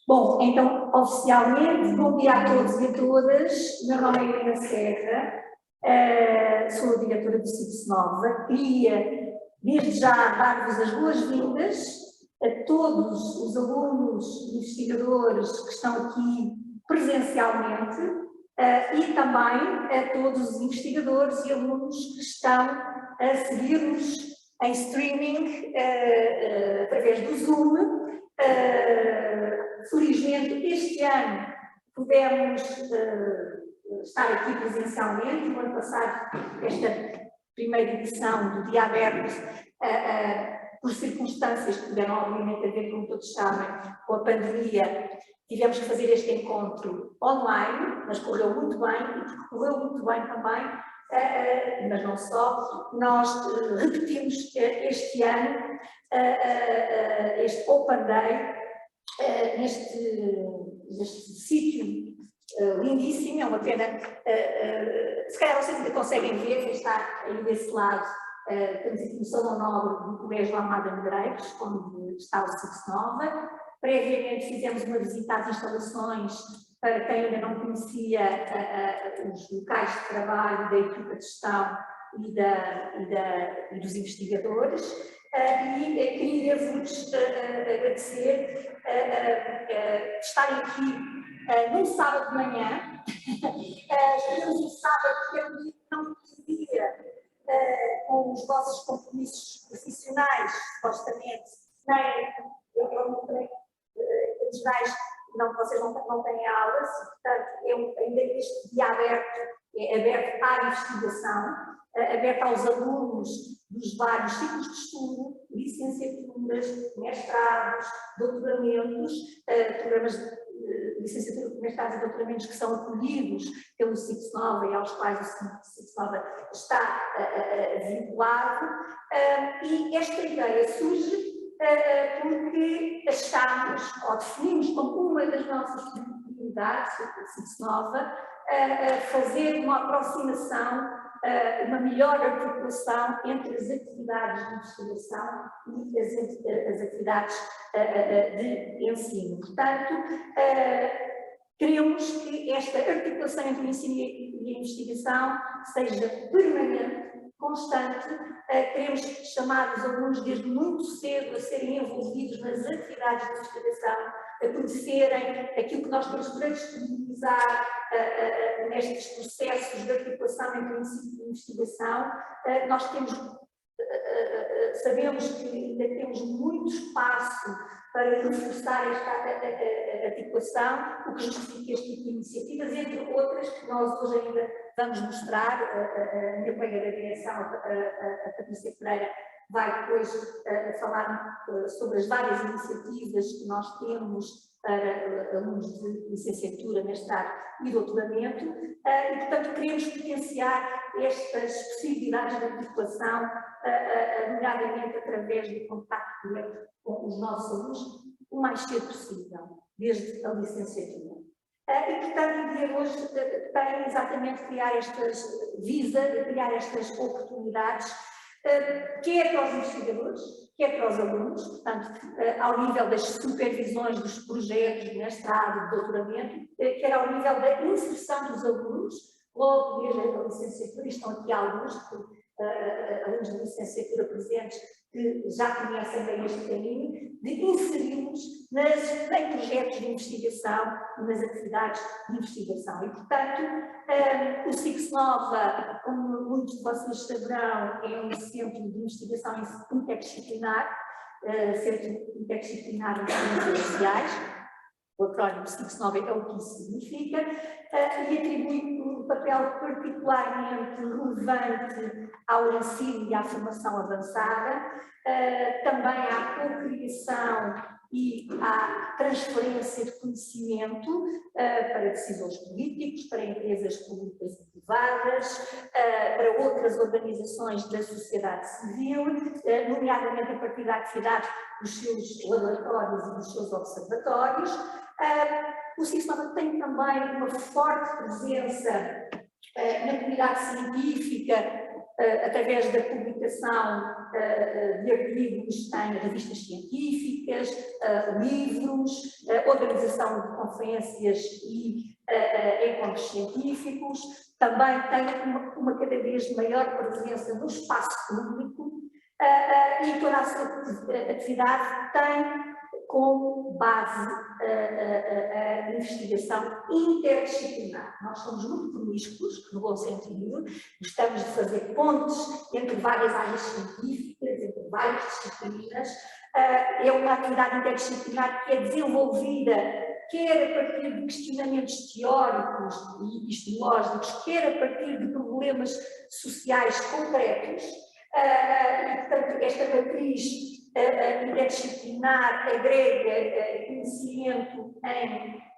Bom, então, oficialmente, bom dia a todos e a todas. Meu nome é Helena Serra, sou a diretora do CIPS Nova. Queria, desde já, dar-vos as boas-vindas a todos os alunos e investigadores que estão aqui presencialmente e também a todos os investigadores e alunos que estão a seguir-nos em streaming através do Zoom. Felizmente, este ano pudemos estar aqui presencialmente. No ano passado, esta primeira edição do Dia Aberto, por circunstâncias que tiveram obviamente a ver, como todos sabem, com a pandemia, tivemos que fazer este encontro online, mas correu muito bem, e porque correu muito bem também, mas não só, nós repetimos este ano este Open Day, neste sítio lindíssimo. É uma pena, se calhar vocês ainda conseguem ver, quem está aí desse lado, temos aqui no Salão Nobre do Colégio Almada Medreiros, onde está o CIPS Nova. Previamente fizemos uma visita às instalações, para quem ainda não conhecia os locais de trabalho da equipa de gestão e dos investigadores. E queria-vos agradecer estarem aqui num sábado de manhã. Estaremos um sábado que é um dia que não coincidia com os vossos compromissos profissionais, supostamente, nem gerais, não, vocês não têm aulas, portanto, ainda este dia aberto, é aberto à investigação, aberto aos alunos dos vários ciclos de estudo, licenciaturas, mestrados, doutoramentos, programas de licenciatura, mestrados e doutoramentos que são acolhidos pelo CIPS Nova e aos quais o CIPS Nova está vinculado. E esta ideia surge porque achámos, ou definimos como uma das nossas prioridades, do CIPS Nova, fazer uma aproximação, uma melhor articulação entre as atividades de investigação e as atividades de ensino. Portanto, queremos que esta articulação entre o ensino e a investigação seja permanente, constante. Queremos chamar os alunos desde muito cedo a serem envolvidos nas atividades de investigação, a conhecerem aquilo que nós temos para disponibilizar nestes processos de articulação entre o ensino e a investigação. Nós sabemos que ainda temos muito espaço para reforçar esta articulação, o que justifica este tipo de iniciativas, entre outras que nós hoje ainda vamos mostrar. A minha colega da direção, a Patrícia Pereira, vai depois falar sobre as várias iniciativas que nós temos para alunos de licenciatura, mestrado e doutoramento, e, portanto, queremos potenciar estas possibilidades de articulação, nomeadamente através do contacto direto com os nossos alunos, o mais cedo possível, desde a licenciatura. E, portanto, o dia de hoje tem exatamente visa criar estas oportunidades, quer para os investigadores, quer para os alunos, portanto, ao nível das supervisões dos projetos de mestrado, de doutoramento, quer ao nível da inserção dos alunos, logo desde a licenciatura. Estão aqui alguns, alunos de licenciatura presentes, que já conhecem bem este caminho, de inserirmos em projetos de investigação, nas atividades de investigação. E, portanto, o CIPS Nova, como muitos de vocês saberão, é um centro de investigação interdisciplinar, centro interdisciplinar de ciências sociais. O acrónimo CIPS Nova é o que isso significa, e atribui um papel particularmente relevante ao ensino e à formação avançada, também à cocriação e à transferência de conhecimento para decisores políticos, para empresas públicas e privadas, para outras organizações da sociedade civil, nomeadamente a partir da atividade dos seus laboratórios e dos seus observatórios. O CIPS Nova tem também uma forte presença na comunidade científica, através da publicação de artigos em revistas científicas, livros, organização de conferências e encontros científicos, também tem uma cada vez maior presença no espaço público e toda a sua atividade tem como base a investigação interdisciplinar. Nós somos muito promíscuos, no bom sentido, gostamos de fazer pontes entre várias áreas científicas, entre várias disciplinas. É uma atividade interdisciplinar que é desenvolvida quer a partir de questionamentos teóricos e epistemológicos, quer a partir de problemas sociais concretos. E, portanto, esta matriz interdisciplinar agrega conhecimento,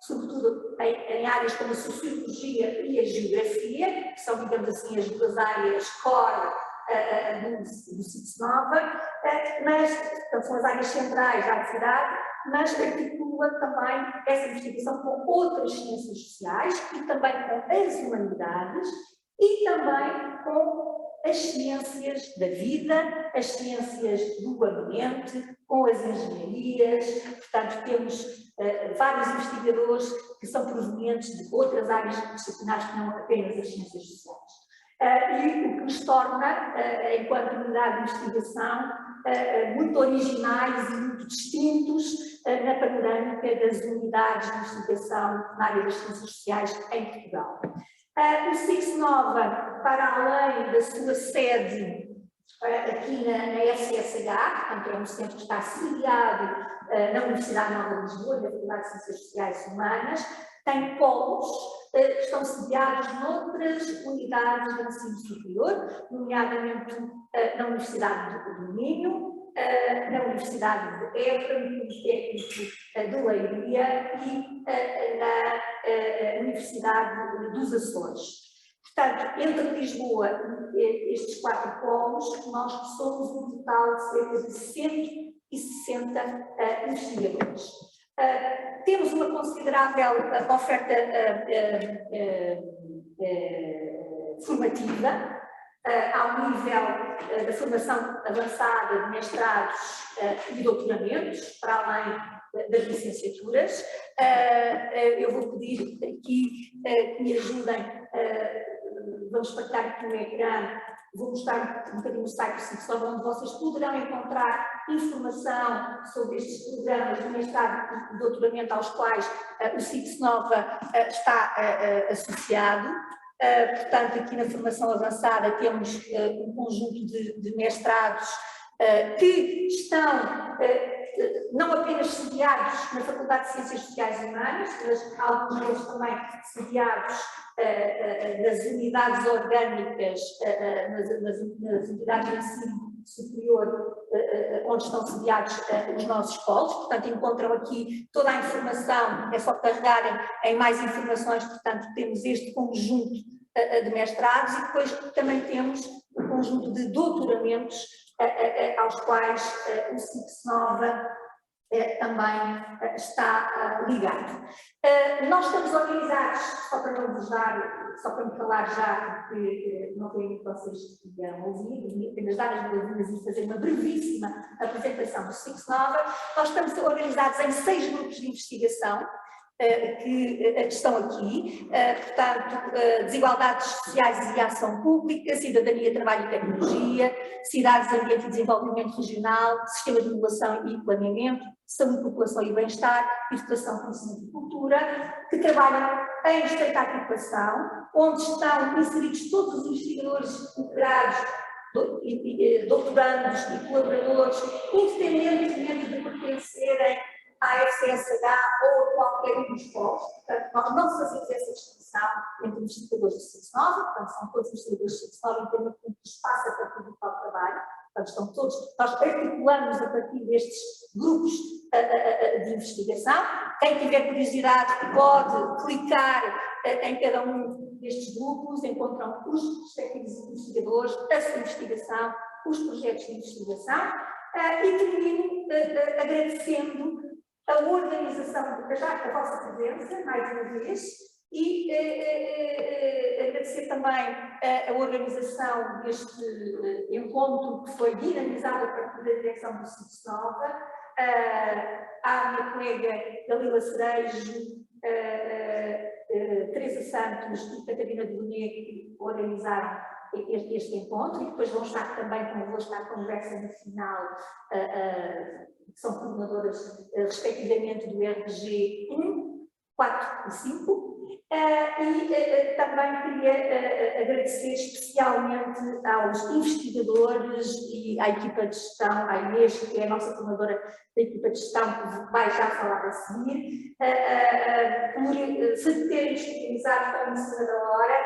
sobretudo em áreas como a sociologia e a geografia, que são, digamos assim, as duas áreas core do CITES-Nova, mas portanto, são as áreas centrais da atividade, mas articula também essa investigação com outras ciências sociais e também com as humanidades e também com as ciências da vida, as ciências do ambiente, com as engenharias. Portanto, temos vários investigadores que são provenientes de outras áreas disciplinares que não apenas as ciências sociais. E o que nos torna, enquanto unidade de investigação, muito originais e muito distintos na panorâmica das unidades de investigação na área das ciências sociais em Portugal. O CITES-Nova, para além da sua sede aqui na SSH, portanto é um centro que está sediado na Universidade Nova de Lisboa, na Faculdade de Ciências Sociais e Humanas, tem polos que estão sediados noutras unidades de ensino superior, nomeadamente na Universidade do Minho, na Universidade de Évora, no Politécnico de Leiria e na Universidade dos Açores. Portanto, entre Lisboa e estes 4 polos, nós somos um total de cerca de 160 investigadores. Temos uma considerável oferta formativa, ao nível da formação avançada de mestrados e doutoramentos, para além das licenciaturas. Eu vou pedir aqui que me ajudem, vamos partilhar aqui no ecrã, vou mostrar um bocadinho o site do CITES-Nova, onde vocês poderão encontrar informação sobre estes programas de mestrado e doutoramento aos quais o CITES-Nova está associado. Portanto, aqui na formação avançada temos um conjunto de mestrados que estão não apenas sediados na Faculdade de Ciências Sociais e Humanas, mas alguns deles também sediados nas unidades orgânicas, nas unidades de ensino superior, onde estão sediados os nossos polos. Portanto, encontram aqui toda a informação, é só carregarem em mais informações. Portanto, temos este conjunto de mestrados e depois também temos um conjunto de doutoramentos aos quais o CITES-Nova também está ligado. Nós estamos organizados, só para não vos dar, só para me calar já, porque não tenho que vocês irão ouvir, apenas dar as boas-vindas e fazer uma brevíssima apresentação do CITES-Nova. Nós estamos organizados em 6 grupos de investigação, que estão aqui, portanto, desigualdades sociais e ação pública, cidadania, trabalho e tecnologia, cidades, ambiente e desenvolvimento regional, sistema de inovação e planeamento, saúde, população e bem-estar, educação, conhecimento e cultura, que trabalham em estreita articulação, onde estão inseridos todos os investigadores integrados, doutorandos e colaboradores, independentemente de pertencerem à FCSH ou a qualquer um dos polos. Portanto, nós não fazemos essa distinção entre investigadores do CITES-Nova, portanto, são todos investigadores do CITES-Nova, independentemente do espaço a partir do qual trabalham. Portanto, estão todos, nós articulamos a partir destes grupos de investigação. Quem tiver curiosidade pode clicar em cada um destes grupos, encontram os respectivos investigadores, a sua investigação, os projetos de investigação, e termino agradecendo a organização, a vossa presença, mais uma vez, E agradecer também a organização deste encontro, que foi dinamizado a partir da direção do SICSnova, à minha colega Dalila Cerejo, Teresa Santos e Catarina de Bonet, que organizaram este encontro, e depois vão estar também convosco à Conversa Nacional, que são coordenadoras, respectivamente, do RPG 1, 4 e 5. E também queria agradecer especialmente aos investigadores e à equipa de gestão, à Inês, que é a nossa coordenadora da equipa de gestão, que vai já falar a seguir, por se terem disponibilizado para a missão da hora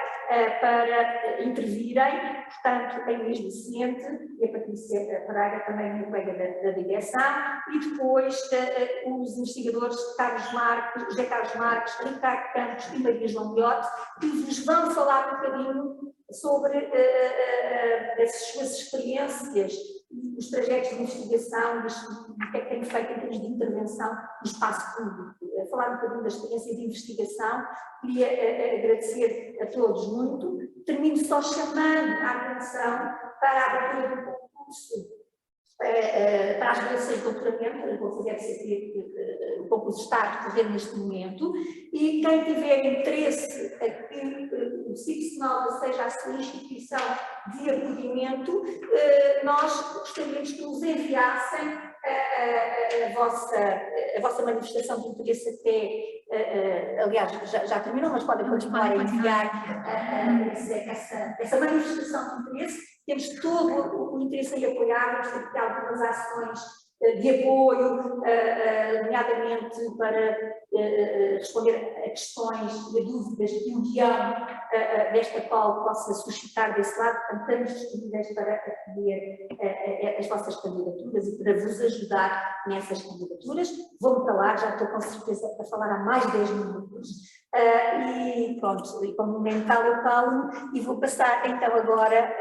para intervirem. Portanto, a Inês Vicente e a Patrícia Pereira, também minha colega da direção, e depois os investigadores José Carlos Marques, Ricardo Campos e Maria João Miotti, que vos vão falar um bocadinho sobre as suas experiências e os trajetos de investigação, o que é que têm feito em termos de intervenção no espaço público. Falar um bocadinho da experiência de investigação. Queria agradecer a todos muito. Termino só chamando a atenção para a abertura do concurso para as bolsas de doutoramento. Eu vou fazer o concurso está a decorrer neste momento, e quem tiver interesse a que o SICSnova seja a sua instituição de acolhimento, nós gostaríamos que nos enviassem a vossa manifestação de interesse até, aliás, já terminou, mas podem continuar a enviar essa manifestação de interesse. Temos todo o interesse em apoiar, vamos ter aqui algumas ações de apoio, nomeadamente para responder a questões e a dúvidas que o guião desta call possa suscitar desse lado. Portanto, estamos disponíveis para acolher as vossas candidaturas e para vos ajudar nessas candidaturas. Vou-me calar, já estou com certeza a falar há mais de 10 minutos. E pronto, e como mental eu calo, e vou passar então agora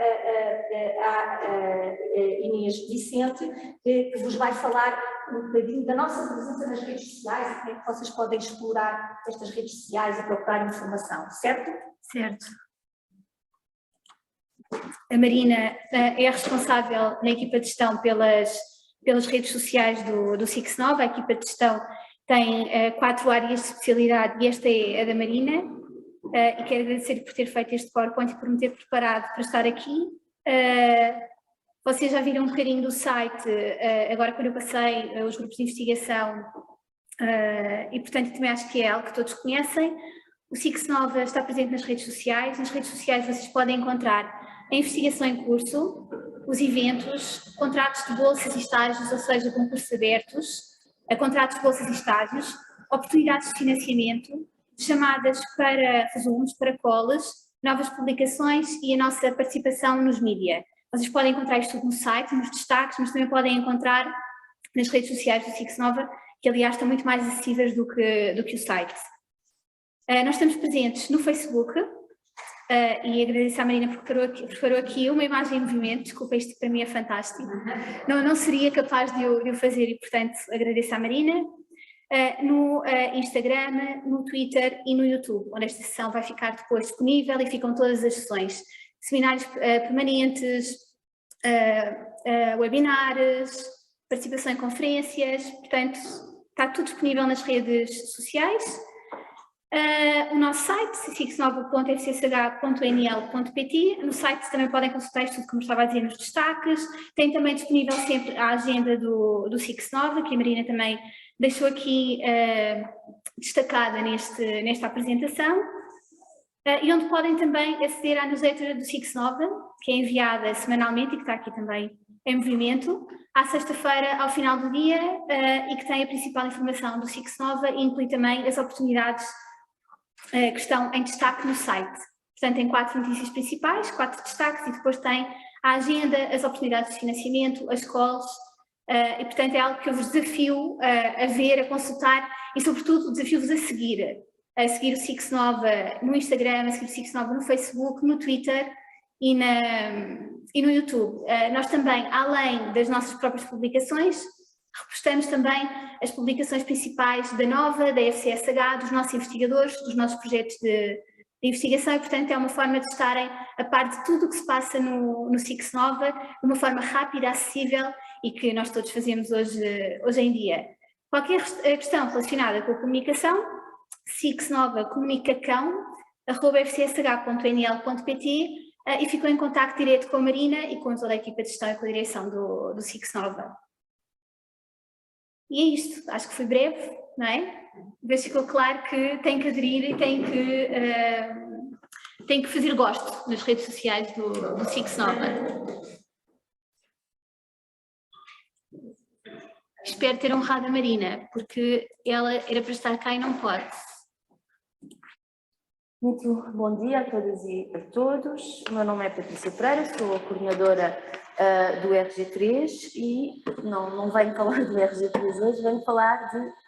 à Inês Vicente, que vos vai falar um bocadinho da nossa presença nas redes sociais e como é que vocês podem explorar estas redes sociais e procurar informação, certo? Certo. A Marina é responsável na equipa de gestão pelas redes sociais do SICSnova. A equipa de gestão tem 4 áreas de especialidade e esta é a da Marina, e quero agradecer por ter feito este PowerPoint e por me ter preparado para estar aqui. Vocês já viram um bocadinho do site, agora quando eu passei os grupos de investigação, e portanto também acho que é algo que todos conhecem. O SICSnova está presente nas redes sociais vocês podem encontrar a investigação em curso, os eventos, contratos de bolsas e estágios, ou seja, concursos abertos, contratos de bolsas e estágios, oportunidades de financiamento, chamadas para resumos, para calls, novas publicações e a nossa participação nos mídia. Vocês podem encontrar isto tudo no site, nos destaques, mas também podem encontrar nas redes sociais do SICSnova, que aliás estão muito mais acessíveis do que o site. Nós estamos presentes no Facebook, e agradeço à Marina porque preparou aqui uma imagem em movimento. Desculpa, isto para mim é fantástico. Não seria capaz de o fazer e, portanto, agradeço à Marina. No Instagram, no Twitter e no YouTube, onde esta sessão vai ficar depois disponível e ficam todas as sessões. Seminários permanentes, webinars, participação em conferências, portanto, está tudo disponível nas redes sociais. O nosso site, sicsnova.fcsh.nl.pt. No site também podem consultar isto tudo, como estava a dizer, nos destaques. Tem também disponível sempre a agenda do SICSnova, que a Marina também deixou aqui destacada nesta apresentação, e onde podem também aceder à newsletter do SICSnova, que é enviada semanalmente e que está aqui também em movimento, à sexta-feira ao final do dia, e que tem a principal informação do SICSnova e inclui também as oportunidades que estão em destaque no site. Portanto, tem 4 notícias principais, 4 destaques, e depois tem a agenda, as oportunidades de financiamento, as calls, e portanto é algo que eu vos desafio a ver, a consultar, e sobretudo desafio-vos a seguir o SICSnova no Instagram, a seguir o SICSnova no Facebook, no Twitter e no YouTube. Nós também, além das nossas próprias publicações, Repostamos também as publicações principais da Nova, da FCSH, dos nossos investigadores, dos nossos projetos de investigação e, portanto, é uma forma de estarem a par de tudo o que se passa no SIX Nova, de uma forma rápida, acessível e que nós todos fazemos hoje em dia. Qualquer questão relacionada com a comunicação, SIX Nova comunicacão@fcsh.nl.pt e ficou em contacto direto com a Marina e com toda a equipa de gestão e com a direção do SIX Nova. E é isto, acho que foi breve, não é? Mas ficou claro que tem que aderir e tem que fazer gosto nas redes sociais do SIX Nova. Espero ter honrado a Marina, porque ela era para estar cá e não pode. Muito bom dia a todas e a todos. O meu nome é Patrícia Pereira, sou a coordenadora do RG3 e não venho falar do RG3 hoje, venho falar de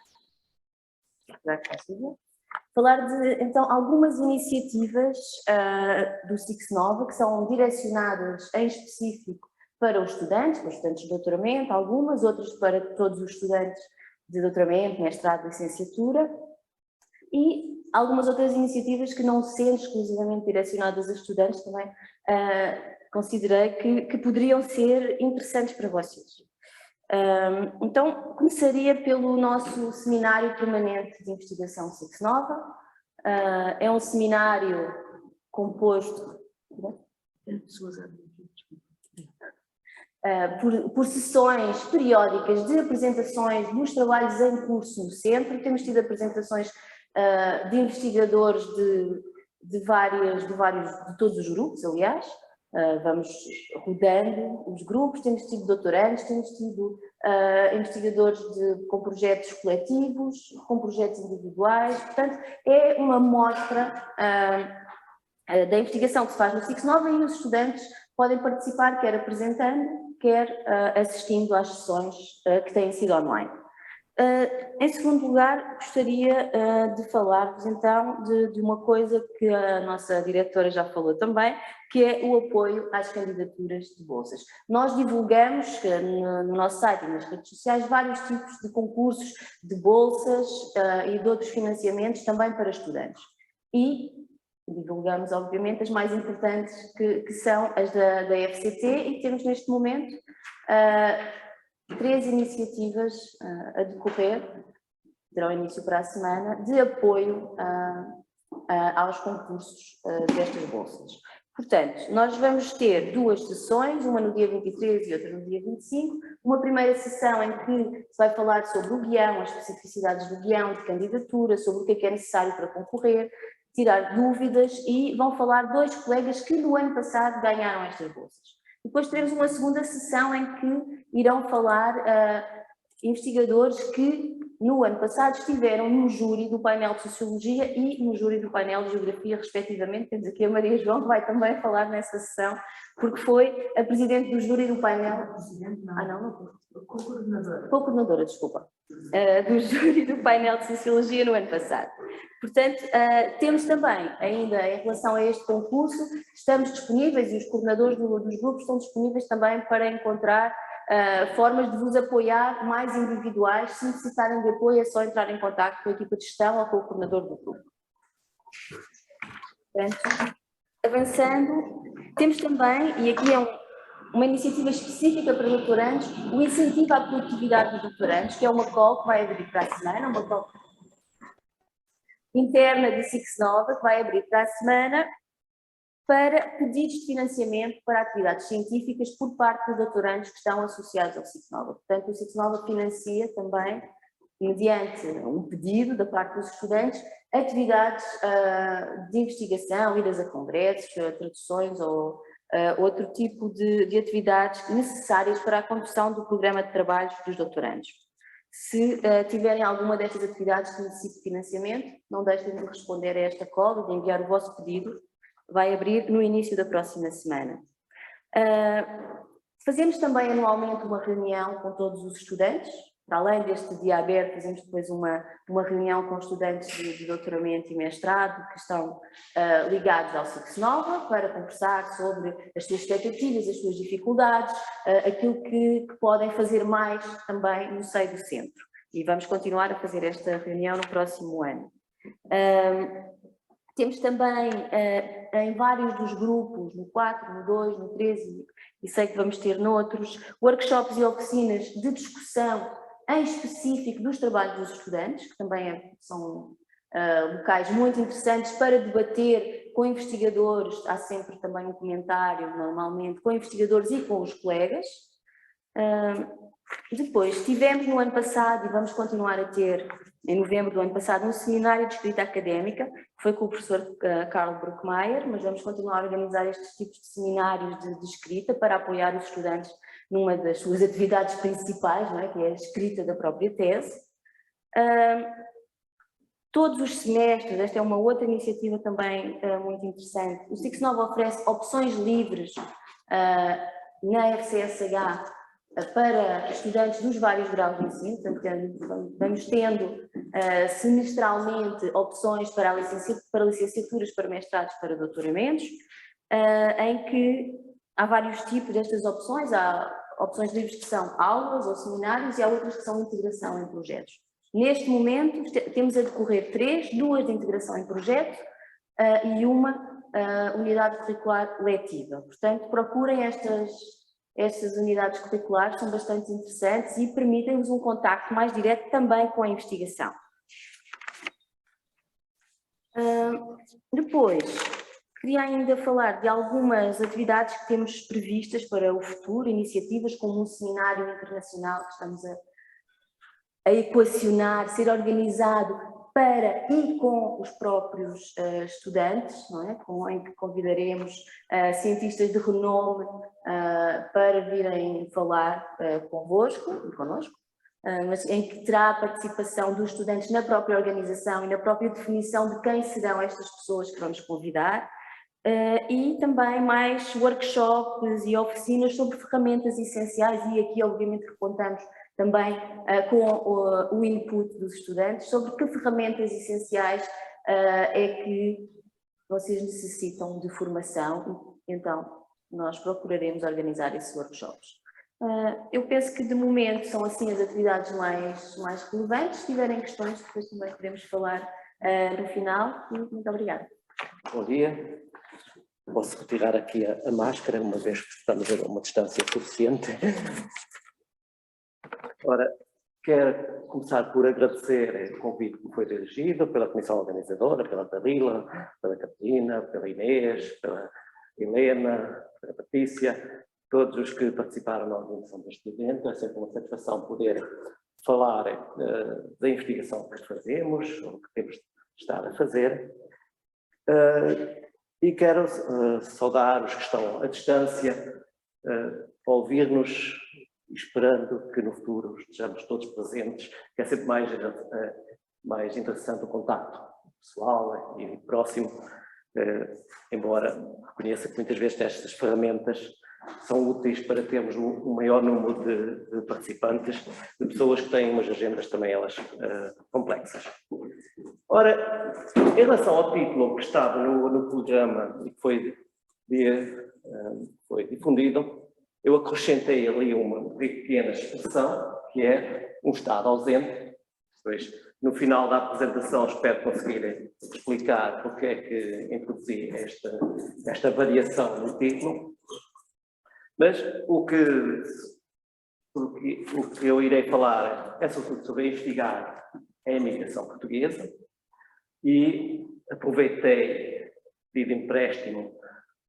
então algumas iniciativas do SIX Nova que são direcionadas em específico para os estudantes de doutoramento, algumas, outras para todos os estudantes de doutoramento, mestrado, licenciatura, e algumas outras iniciativas que, não sendo exclusivamente direcionadas a estudantes, também considerei que poderiam ser interessantes para vocês. Então, começaria pelo nosso seminário permanente de investigação SIX Nova. É um seminário composto por sessões periódicas de apresentações dos trabalhos em curso no centro. Temos tido apresentações de investigadores de todos os grupos, aliás, vamos rodando os grupos, temos tido doutorandos, temos tido investigadores com projetos coletivos, com projetos individuais, portanto é uma mostra da investigação que se faz no SIX Nova e os estudantes podem participar quer apresentando, quer assistindo às sessões que têm sido online. Em segundo lugar, gostaria de falar-vos então de uma coisa que a nossa diretora já falou também, que é o apoio às candidaturas de bolsas. Nós divulgamos no nosso site e nas redes sociais vários tipos de concursos de bolsas e de outros financiamentos também para estudantes. E divulgamos, obviamente, as mais importantes que são as da FCT e temos neste momento 3 iniciativas a decorrer, terão início para a semana, de apoio aos concursos destas bolsas. Portanto, nós vamos ter 2 sessões, uma no dia 23 e outra no dia 25, uma primeira sessão em que se vai falar sobre o guião, as especificidades do guião de candidatura, sobre o que é necessário para concorrer, tirar dúvidas, e vão falar 2 colegas que no ano passado ganharam estas bolsas. Depois teremos uma segunda sessão em que irão falar investigadores que no ano passado estiveram no júri do painel de Sociologia e no júri do painel de Geografia, respectivamente. Temos aqui a Maria João, que vai também falar nessa sessão, porque foi a presidente do júri do painel... Co-coordenadora, desculpa. Do júri do painel de Sociologia no ano passado. Portanto, temos também, ainda em relação a este concurso, estamos disponíveis e os coordenadores dos grupos estão disponíveis também para encontrar formas de vos apoiar mais individuais. Se necessitarem de apoio, é só entrar em contacto com a equipa de gestão ou com o coordenador do grupo. Portanto, avançando, temos também, e aqui é uma iniciativa específica para doutorandos, o incentivo à produtividade dos doutorandos, que é uma call que vai abrir para a semana, uma call interna de SIX Nova, que vai abrir para a semana, para pedidos de financiamento para atividades científicas por parte dos doutorandos que estão associados ao SIX Nova. Portanto, o SIX Nova financia também, mediante um pedido da parte dos estudantes, atividades de investigação, idas a congressos, traduções ou outro tipo de atividades necessárias para a condução do programa de trabalhos dos doutorandos. Se tiverem alguma destas atividades que necessite de financiamento, não deixem de responder a esta call, de enviar o vosso pedido. Vai abrir no início da próxima semana. Fazemos também anualmente uma reunião com todos os estudantes, para além deste dia aberto, fazemos depois uma reunião com estudantes de doutoramento e mestrado que estão ligados ao Cix Nova para conversar sobre as suas expectativas, as suas dificuldades, aquilo que podem fazer mais também no seio do centro. E vamos continuar a fazer esta reunião no próximo ano. Temos também em vários dos grupos, no 4, no 2, no 3 e sei que vamos ter noutros, workshops e oficinas de discussão em específico dos trabalhos dos estudantes, que também são locais muito interessantes para debater com investigadores. Há sempre também um comentário, normalmente, com investigadores e com os colegas. Depois, tivemos no ano passado, e vamos continuar a ter, em novembro do ano passado, um seminário de escrita académica, que foi com o professor Carl Bruckmeier, mas vamos continuar a organizar estes tipos de seminários de escrita para apoiar os estudantes numa das suas atividades principais, não é? Que é a escrita da própria tese. Todos os semestres, esta é uma outra iniciativa também muito interessante, o Cix Nova oferece opções livres na FCSH para estudantes dos vários graus de ensino, portanto, vamos tendo semestralmente opções para licenciaturas, para mestrados, para doutoramentos, em que há vários tipos destas opções. Há opções livres que são aulas ou seminários e há outras que são integração em projetos. Neste momento temos a decorrer 3, 2 de integração em projeto e uma unidade curricular letiva. Portanto, procurem estas unidades curriculares, são bastante interessantes e permitem-nos um contacto mais direto também com a investigação. Depois, queria ainda falar de algumas atividades que temos previstas para o futuro, iniciativas como um seminário internacional que estamos a equacionar, ser organizado para e com os próprios estudantes, não é? Em que convidaremos cientistas de renome para virem falar convosco e connosco, mas em que terá a participação dos estudantes na própria organização e na própria definição de quem serão estas pessoas que vamos convidar, e também mais workshops e oficinas sobre ferramentas essenciais, e aqui obviamente que contamos também com o input dos estudantes sobre que ferramentas essenciais é que vocês necessitam de formação, então nós procuraremos organizar esses workshops. Eu penso que de momento são assim as atividades mais relevantes. Se tiverem questões, depois também podemos falar no final. E muito obrigada. Bom dia. Posso retirar aqui a máscara, uma vez que estamos a uma distância suficiente. Ora, quero começar por agradecer o convite que me foi dirigido pela comissão organizadora, pela Dalila, pela Catarina, pela Inês, pela Helena, pela Patrícia, todos os que participaram na organização deste evento. É sempre uma satisfação poder falar da investigação que fazemos, ou que temos de estar a fazer. E quero saudar os que estão à distância, a ouvir-nos, esperando que no futuro estejamos todos presentes, que é sempre mais interessante o contacto pessoal e próximo, embora reconheça que muitas vezes estas ferramentas são úteis para termos um maior número de participantes, de pessoas que têm umas agendas também elas complexas. Ora, em relação ao título que estava no programa e que foi difundido, eu acrescentei ali uma pequena expressão, que é um Estado ausente. Pois, no final da apresentação, espero conseguir explicar porque é que introduzi esta variação no título. Mas o que eu irei falar é sobretudo sobre investigar a imigração portuguesa, e aproveitei, de empréstimo,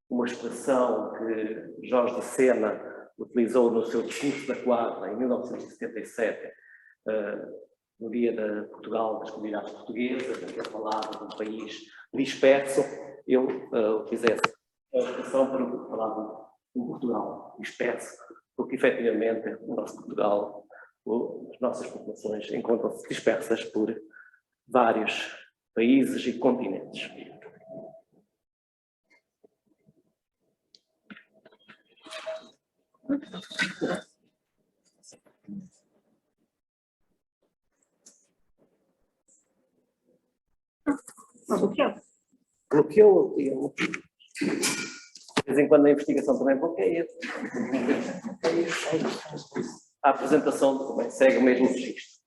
uma expressão que Jorge de Sena utilizou no seu discurso da Quadra em 1977, no dia de Portugal das comunidades portuguesas, em que ele falava de um país disperso. Eu utilizei a expressão para falar de um Portugal disperso, porque efetivamente o nosso Portugal, as nossas populações encontram-se dispersas por vários países e continentes. Bloqueou. De vez em quando a investigação também bloqueia. A apresentação também segue o mesmo registro.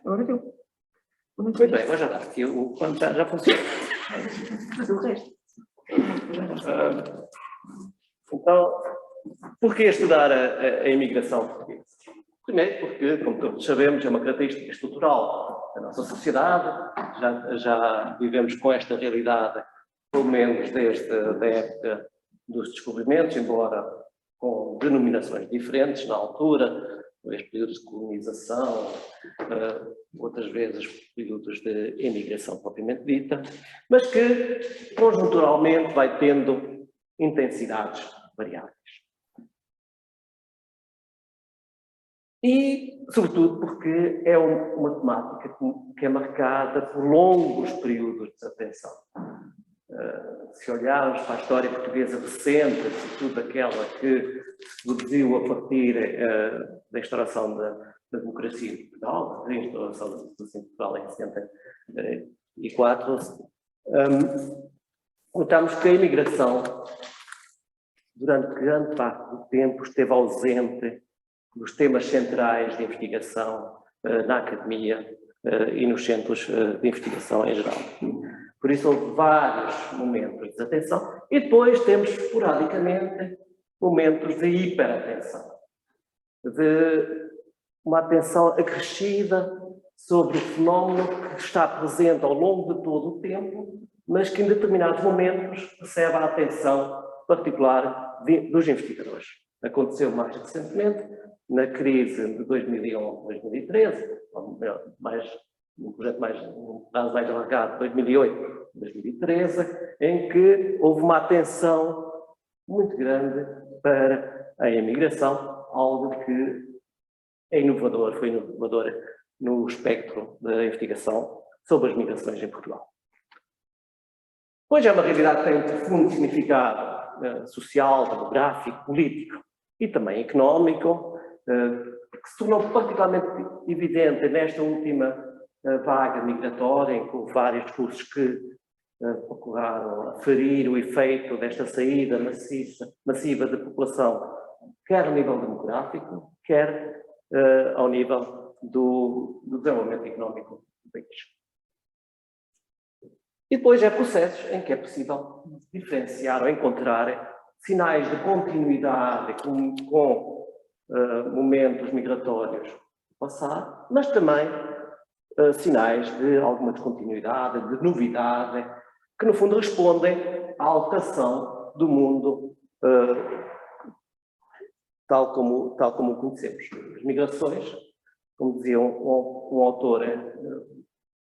Agora deu. Muito bem, mas já está. O plano já funciona. Mas o resto? Então, porquê estudar a imigração portuguesa? Primeiro porque, como todos sabemos, é uma característica estrutural da nossa sociedade. Já vivemos com esta realidade, pelo menos desde a época dos descobrimentos, embora com denominações diferentes na altura, este período de colonização, outras vezes períodos de imigração propriamente dita, mas que conjunturalmente vai tendo intensidades variáveis. E, sobretudo, porque é uma temática que é marcada por longos períodos de desatenção. Se olharmos para a história portuguesa recente, sobretudo aquela que se produziu a partir da instauração da democracia em Portugal, da instauração da democracia em Portugal em 74, notamos que a imigração, durante grande parte do tempo, esteve ausente dos temas centrais de investigação na academia e nos centros de investigação em geral. Por isso houve vários momentos de desatenção e depois temos esporadicamente momentos de hiperatenção, de uma atenção acrescida sobre o fenómeno que está presente ao longo de todo o tempo, mas que em determinados momentos recebe a atenção particular dos investigadores. Aconteceu mais recentemente na crise de 2011-2013, ou melhor, um projeto um prazo mais alargado, 2008-2013, em que houve uma atenção muito grande para a imigração, algo que é inovador, foi inovador no espectro da investigação sobre as migrações em Portugal. Hoje é uma realidade que tem um profundo significado social, demográfico, político e também económico, que se tornou particularmente evidente nesta última vaga migratória, em que houve vários discursos que procuraram aferir o efeito desta saída massiva de população, quer ao nível demográfico, quer ao nível do desenvolvimento económico do país. E depois há processos em que é possível diferenciar ou encontrar sinais de continuidade com momentos migratórios do passado, mas também sinais de alguma descontinuidade, de novidade, que no fundo respondem à alteração do mundo tal como o conhecemos. As migrações, como dizia um autor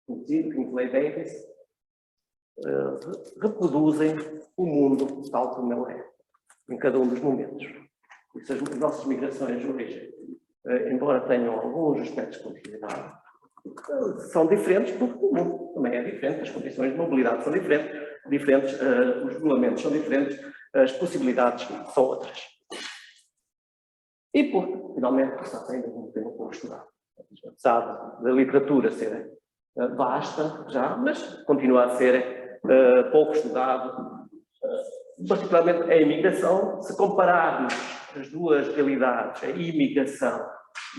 conhecido, Kingsley Davis, reproduzem o mundo tal como ele é, em cada um dos momentos. Por isso, as nossas migrações hoje, embora tenham alguns aspectos de continuidade, são diferentes porque o mundo também é diferente, as condições de mobilidade são diferentes, os regulamentos são diferentes, as possibilidades são outras. E porque, finalmente, está ainda um tema pouco estudado. Apesar da literatura ser vasta já, mas continua a ser pouco estudado, particularmente a imigração. Se compararmos as duas realidades, a imigração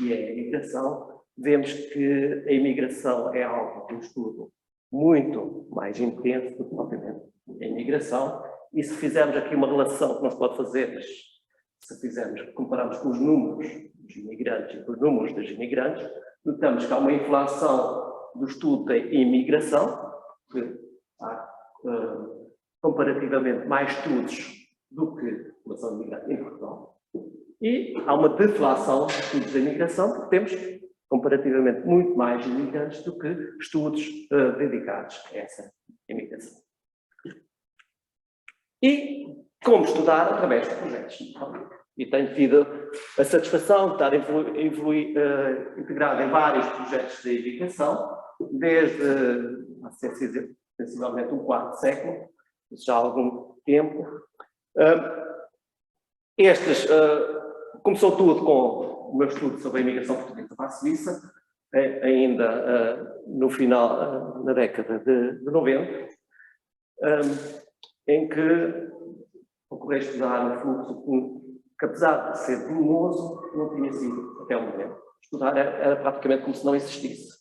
e a emigração, vemos que a imigração é algo de um estudo muito mais intenso do que propriamente a imigração, e se fizermos aqui uma relação que não se pode fazer, mas se compararmos com os números dos imigrantes e com os números dos imigrantes, notamos que há uma inflação do estudo da imigração, que há comparativamente mais estudos do que a população imigrante em Portugal, e há uma deflação dos estudos da imigração, porque temos comparativamente muito mais imigrantes do que estudos dedicados a essa imigração. E como estudar através de projetos. E tenho tido a satisfação de estar integrado em vários projetos de imigração, desde sensivelmente um quarto século, já há algum tempo. Começou tudo com o meu estudo sobre a imigração portuguesa para a Suíça, ainda no final, na década de 90, em que procurei estudar um fluxo que, apesar de ser volumoso, não tinha sido até o momento. Estudar era praticamente como se não existisse.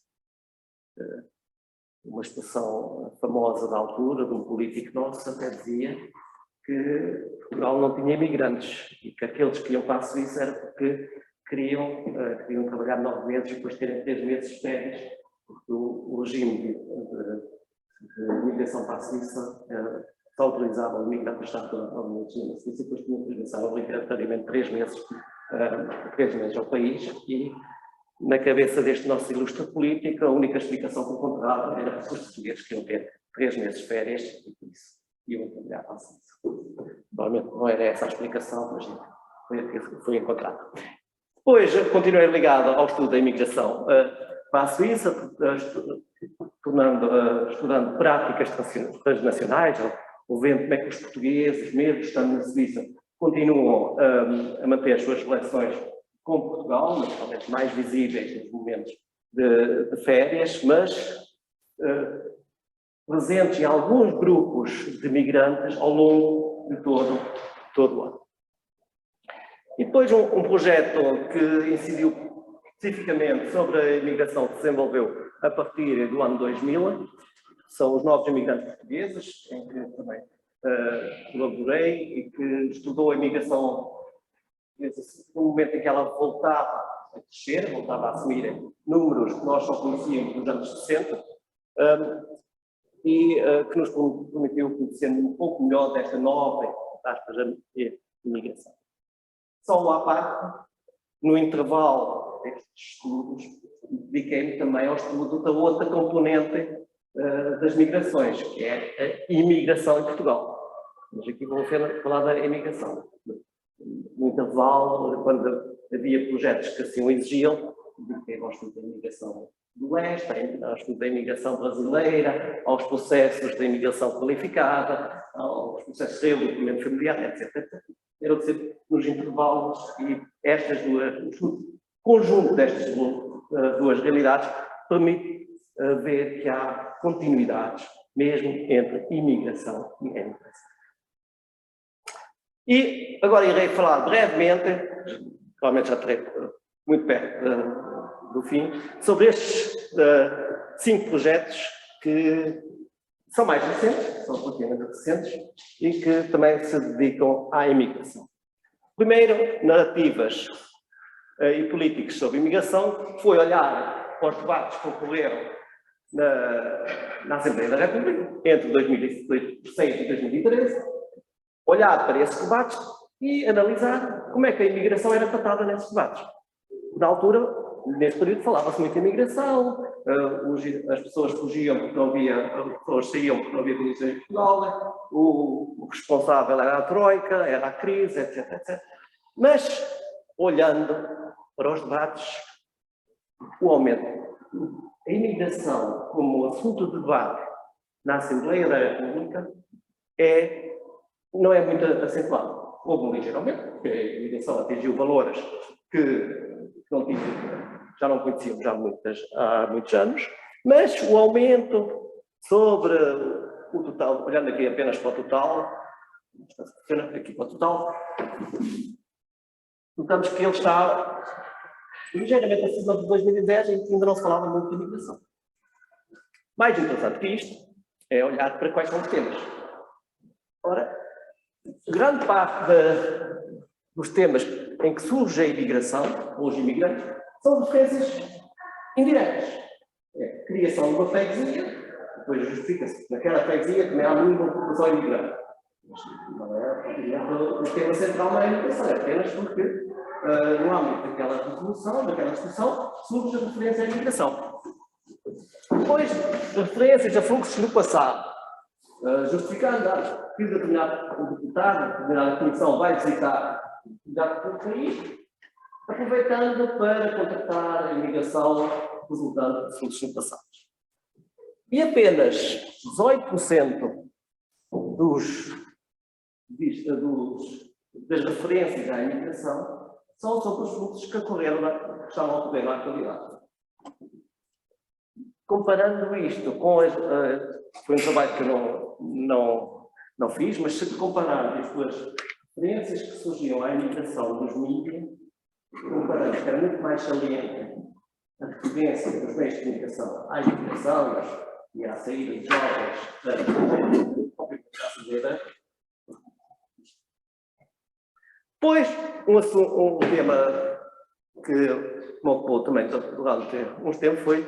Uma expressão famosa da altura, de um político nosso, até dizia que Portugal não tinha imigrantes e que aqueles que iam para a Suíça era porque queriam trabalhar 9 meses e depois terem 3 meses de férias, porque o regime de migração para a Suíça só autorizava o imigrante a estar por 9 meses na Suíça e depois tinha que regressar obrigatoriamente 3 meses ao país. E na cabeça deste nosso ilustre político, a única explicação que encontrava era que os portugueses queriam ter 3 meses de férias e por isso iam trabalhar para a Suíça. Provavelmente não era essa a explicação, mas foi a que foi encontrada. Depois continuei ligado ao estudo da imigração para a Suíça, estudando práticas transnacionais, ou vendo como é que os portugueses, mesmo estando na Suíça, continuam a manter as suas relações com Portugal, naturalmente mais visíveis nos momentos de férias, mas presentes em alguns grupos de migrantes ao longo de todo o ano. E depois um projeto que incidiu especificamente sobre a imigração que se desenvolveu a partir do ano 2000, são os novos imigrantes portugueses, em que também colaborei e que estudou a imigração no momento em que ela voltava a crescer, voltava a assumir números que nós só conhecíamos nos anos 60, e que nos permitiu conhecer um pouco melhor desta nova imigração. Só à parte, no intervalo destes estudos, dediquei-me também ao estudo da outra componente das migrações, que é a imigração em Portugal. Mas aqui vou falar da imigração. No intervalo, quando havia projetos que assim o exigiam, dediquei ao estudo da imigração do leste, ao estudo da imigração brasileira, aos processos da imigração qualificada, aos processos de reagrupamento familiar, etc. Era sempre nos intervalos e o conjunto destas duas realidades permite ver que há continuidades mesmo entre imigração e emigração. E agora irei falar brevemente, provavelmente já estarei muito perto do fim, sobre estes 5 projetos que são mais recentes, são relativamente recentes, e que também se dedicam à imigração. Primeiro, narrativas e políticas sobre imigração, foi olhar para os debates que ocorreram na Assembleia da República, entre 2006 e 2013, olhar para esses debates e analisar como é que a imigração era tratada nesses debates. Na altura, nesse período, falava-se muito de imigração, as pessoas fugiam porque não havia, as pessoas saíam porque não havia condições de Portugal, o responsável era a Troika, era a crise, etc, etc. Mas, olhando para os debates, o aumento, a imigração como assunto de debate na Assembleia da República não é muito acentuado. Houve um ligeiro aumento, porque a imigração atingiu valores que já não conhecíamos há muitos anos, mas o aumento sobre o total, olhando aqui apenas para o total, notamos que ele está ligeiramente acima de 2010, em que ainda não se falava muito de imigração. Mais interessante que isto é olhar para quais são os temas. Ora, grande parte dos temas em que surge a imigração, ou os imigrantes, são referências indiretas. É a criação de uma freguesia, depois justifica-se que naquela freguesia também há muita população imigrante. Não é o tema central na imigração, é apenas porque no âmbito daquela resolução, daquela discussão, surge a referência à imigração. Depois, referências a fluxos no passado, justificando que determinado deputado, determinada comissão vai visitar determinado país, aproveitando para contactar a imigração resultante de fluxos no passado. E apenas 18% das referências à imigração são sobre os fluxos que estavam a ocorrer na atualidade. comparando isto com as... foi um trabalho que eu não fiz, mas se comparar as duas referências que surgiam à imigração dos mídias, comparando que era muito mais saliente a referência dos meios de comunicação à imigração e à saída de jovens da brasileira. Depois, um tema que me ocupou também durante uns tempos foi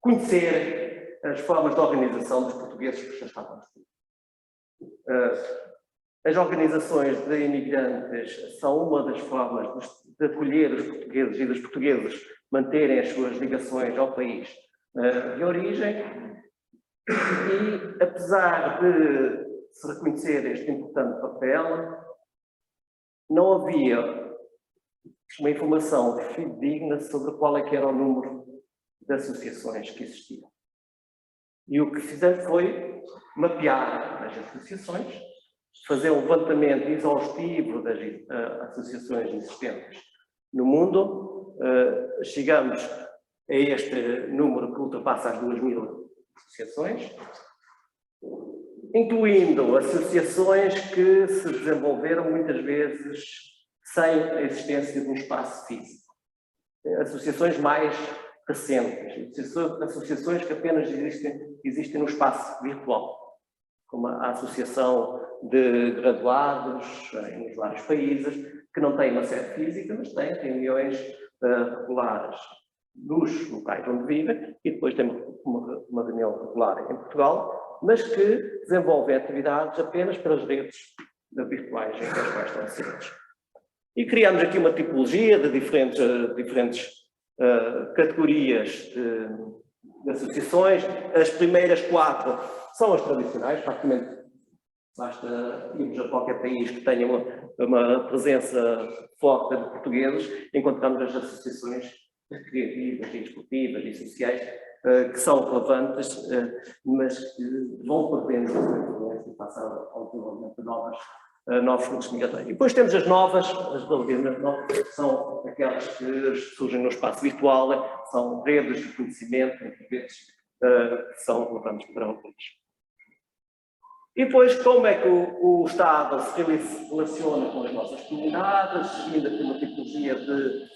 conhecer as formas de organização dos portugueses que já estavam no país. As organizações de imigrantes são uma das formas de acolher os portugueses e dos portugueses manterem as suas ligações ao país de origem e, apesar de se reconhecer este importante papel, não havia uma informação fidedigna sobre qual é que era o número de associações que existiam. E o que fizemos foi mapear as associações, fazer um levantamento exaustivo das associações existentes no mundo. Chegamos a este número que ultrapassa as 2.000 associações, incluindo associações que se desenvolveram muitas vezes sem a existência de um espaço físico. Associações mais recentes, associações que apenas existem no espaço virtual, como a Associação de Graduados em vários países, que não têm uma sede física, mas têm reuniões regulares nos locais onde vivem, e depois temos uma reunião regular em Portugal, mas que desenvolvem atividades apenas pelas redes virtuais em que as quais estão inseridos. E criamos aqui uma tipologia de diferentes categorias de associações. As primeiras 4 são as tradicionais, praticamente basta irmos a qualquer país que tenha uma presença forte de portugueses, encontramos as associações recreativas e desportivas e sociais que são relevantes, mas que vão perdendo a sua influência e passam ao desenvolvimento de novos fluxos migratórios. E depois temos as novas, as relativamente novas, que são aquelas que surgem no espaço virtual, são redes de conhecimento, entre redes que são relevantes para o país. E depois, como é que o Estado se relaciona com as nossas comunidades, seguindo aqui uma tipologia de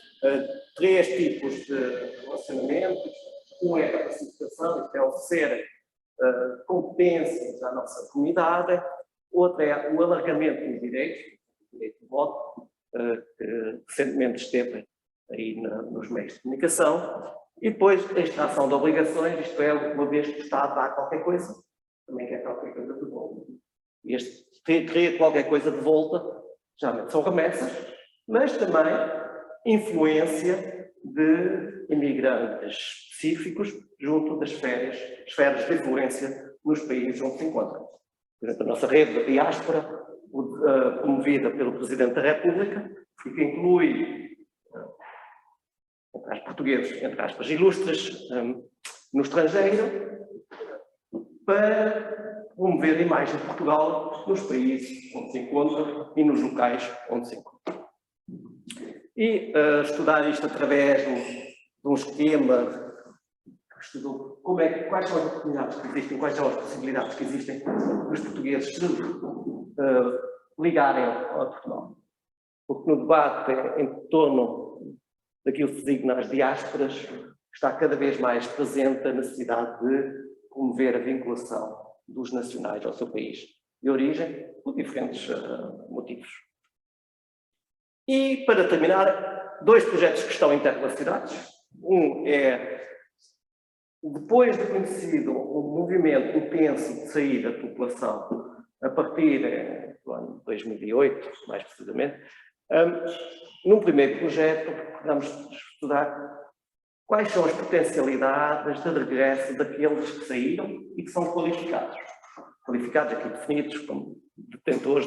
3 tipos de relacionamentos. Um é a capacitação, isto é oferecer competências à nossa comunidade. Outro é o alargamento dos direitos, o direito de voto, que recentemente esteve aí nos meios de comunicação. E depois a extração de obrigações, isto é, uma vez que o Estado dá qualquer coisa, também quer qualquer coisa de volta. E este querer qualquer coisa de volta, geralmente são remessas, mas também influência de imigrantes específicos junto das esferas de influência nos países onde se encontram. Portanto, a nossa rede de diáspora, promovida pelo Presidente da República, e que inclui, entre aspas, portugueses, entre aspas, ilustres no estrangeiro, para promover a imagem de Portugal nos países onde se encontra e nos locais onde se encontra. E estudar isto através de um esquema que estudou quais são as oportunidades que existem, quais são as possibilidades que existem dos portugueses se ligarem a Portugal. Porque no debate em torno daquilo que se designa as diásporas, está cada vez mais presente a necessidade de promover a vinculação dos nacionais ao seu país de origem, por diferentes motivos. E, para terminar, 2 projetos que estão interrelacionados. Um é, depois de conhecido um movimento intenso de saída da população, a partir do ano 2008, mais precisamente, num primeiro projeto, vamos estudar quais são as potencialidades de regresso daqueles que saíram e que são qualificados. Qualificados aqui definidos como detentores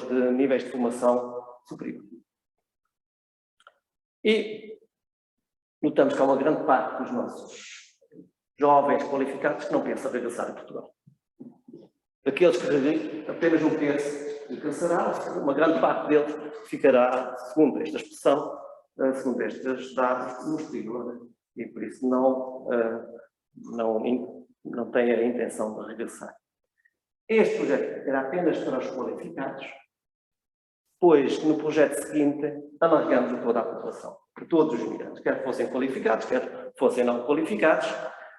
de níveis de formação superior. E notamos que há uma grande parte dos nossos jovens qualificados que não pensam regressar a Portugal. Daqueles que apenas um terço regressará, uma grande parte deles ficará, segundo esta expressão, segundo estes dados, no exterior, e por isso não tem a intenção de regressar. Este projeto era apenas para os qualificados, pois no projeto seguinte alargamos a toda a população, a todos os migrantes, quer fossem qualificados, quer fossem não qualificados,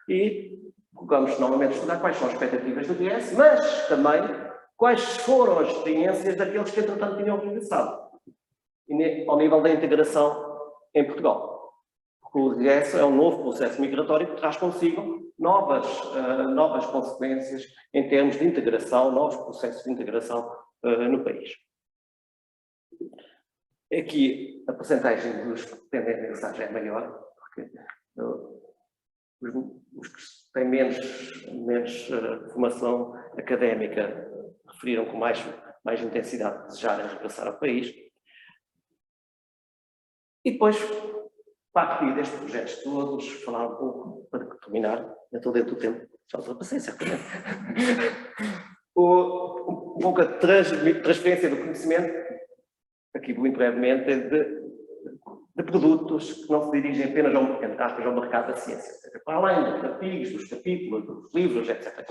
e vamos novamente estudar quais são as expectativas do DS, mas também quais foram as experiências daqueles que entretanto tinham regressado, ao nível da integração em Portugal. Porque o regresso é um novo processo migratório que traz consigo novas consequências em termos de integração, novos processos de integração no país. Aqui a percentagem dos que pretendem regressar já é maior, porque os que têm menos formação académica referiram com mais intensidade de desejarem regressar ao país. E depois, partir destes projetos todos, falar um pouco, para terminar, eu estou dentro do tempo, já ultrapassei, certamente. Um pouco a transferência do conhecimento, aqui muito brevemente, de produtos que não se dirigem apenas ao mercado da ciência. Para além dos artigos, dos capítulos, dos livros, etc.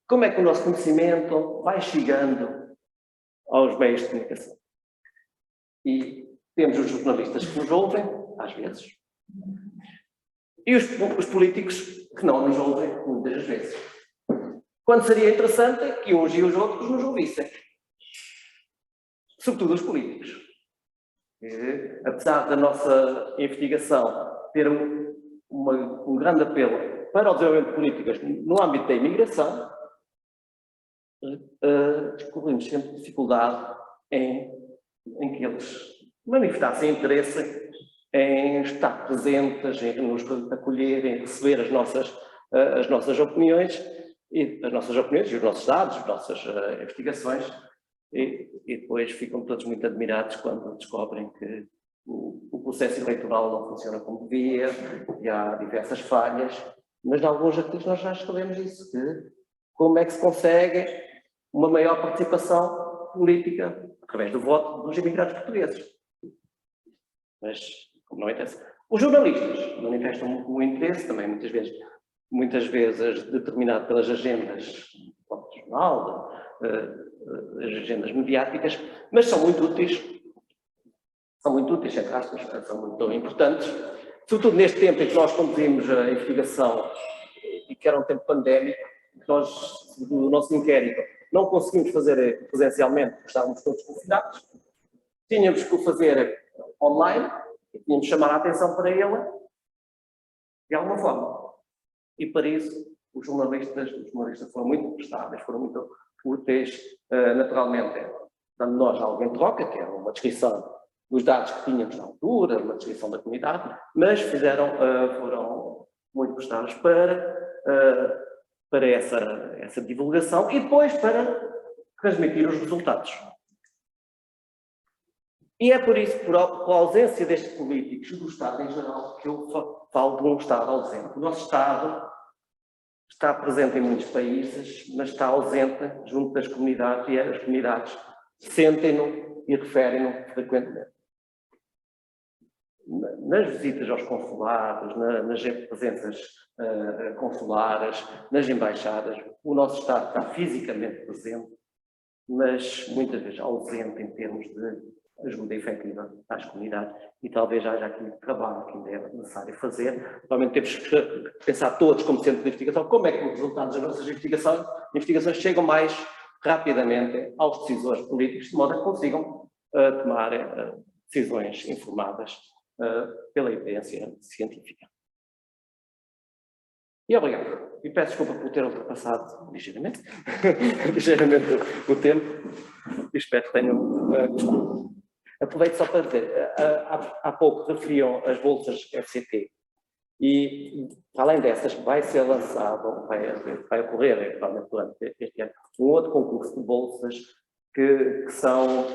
Como é que o nosso conhecimento vai chegando aos meios de comunicação? E temos os jornalistas que nos ouvem, às vezes, e os políticos que não nos ouvem, muitas vezes. Quando seria interessante que uns e os outros nos ouvissem. Sobretudo os políticos. E, apesar da nossa investigação ter um grande apelo para o desenvolvimento de políticas no âmbito da imigração, descobrimos sempre dificuldade em que eles manifestassem interesse em estar presentes, em nos acolher, em receber as nossas opiniões e os nossos dados, as nossas investigações, e depois ficam todos muito admirados quando descobrem que o processo eleitoral não funciona como devia, e há diversas falhas, mas em alguns artigos nós já escrevemos isso, que como é que se consegue uma maior participação política através do voto dos imigrantes portugueses. Mas, como não interessa. Os jornalistas manifestam o interesse também, muitas vezes determinado pelas agendas do jornal, as agendas mediáticas, mas são muito úteis, entre aspas, são muito importantes, sobretudo neste tempo em que nós conduzimos a investigação e que era um tempo pandémico, que nós, do nosso inquérito, não conseguimos fazer presencialmente, porque estávamos todos confinados, tínhamos que o fazer online e tínhamos que chamar a atenção para ele de alguma forma. E para isso, os jornalistas foram muito prestáveis, foram muito úteis, naturalmente, dando nós algo em troca, que era uma descrição dos dados que tínhamos na altura, uma descrição da comunidade, mas foram muito prestáveis para essa divulgação e depois para transmitir os resultados. E é por isso, por ausência destes políticos e do Estado em geral, que eu falo de um Estado ausente. O nosso Estado está presente em muitos países, mas está ausente junto das comunidades, e as comunidades sentem-no e referem-no frequentemente. Nas visitas aos consulados, nas presenças consulares, nas embaixadas, o nosso Estado está fisicamente presente, mas muitas vezes ausente em termos de ajuda efetiva às comunidades, e talvez haja aqui um trabalho que ainda é necessário fazer. Provavelmente temos que pensar todos como centro de investigação, como é que os resultados das nossas investigações chegam mais rapidamente aos decisores políticos, de modo a que consigam tomar decisões informadas pela evidência científica. E obrigado. E peço desculpa por ter ultrapassado ligeiramente, o tempo. Espero que tenham. Aproveito só para dizer, há pouco referiam as bolsas FCT, e além dessas vai ser lançado, vai ocorrer eventualmente durante este ano, um outro concurso de bolsas que são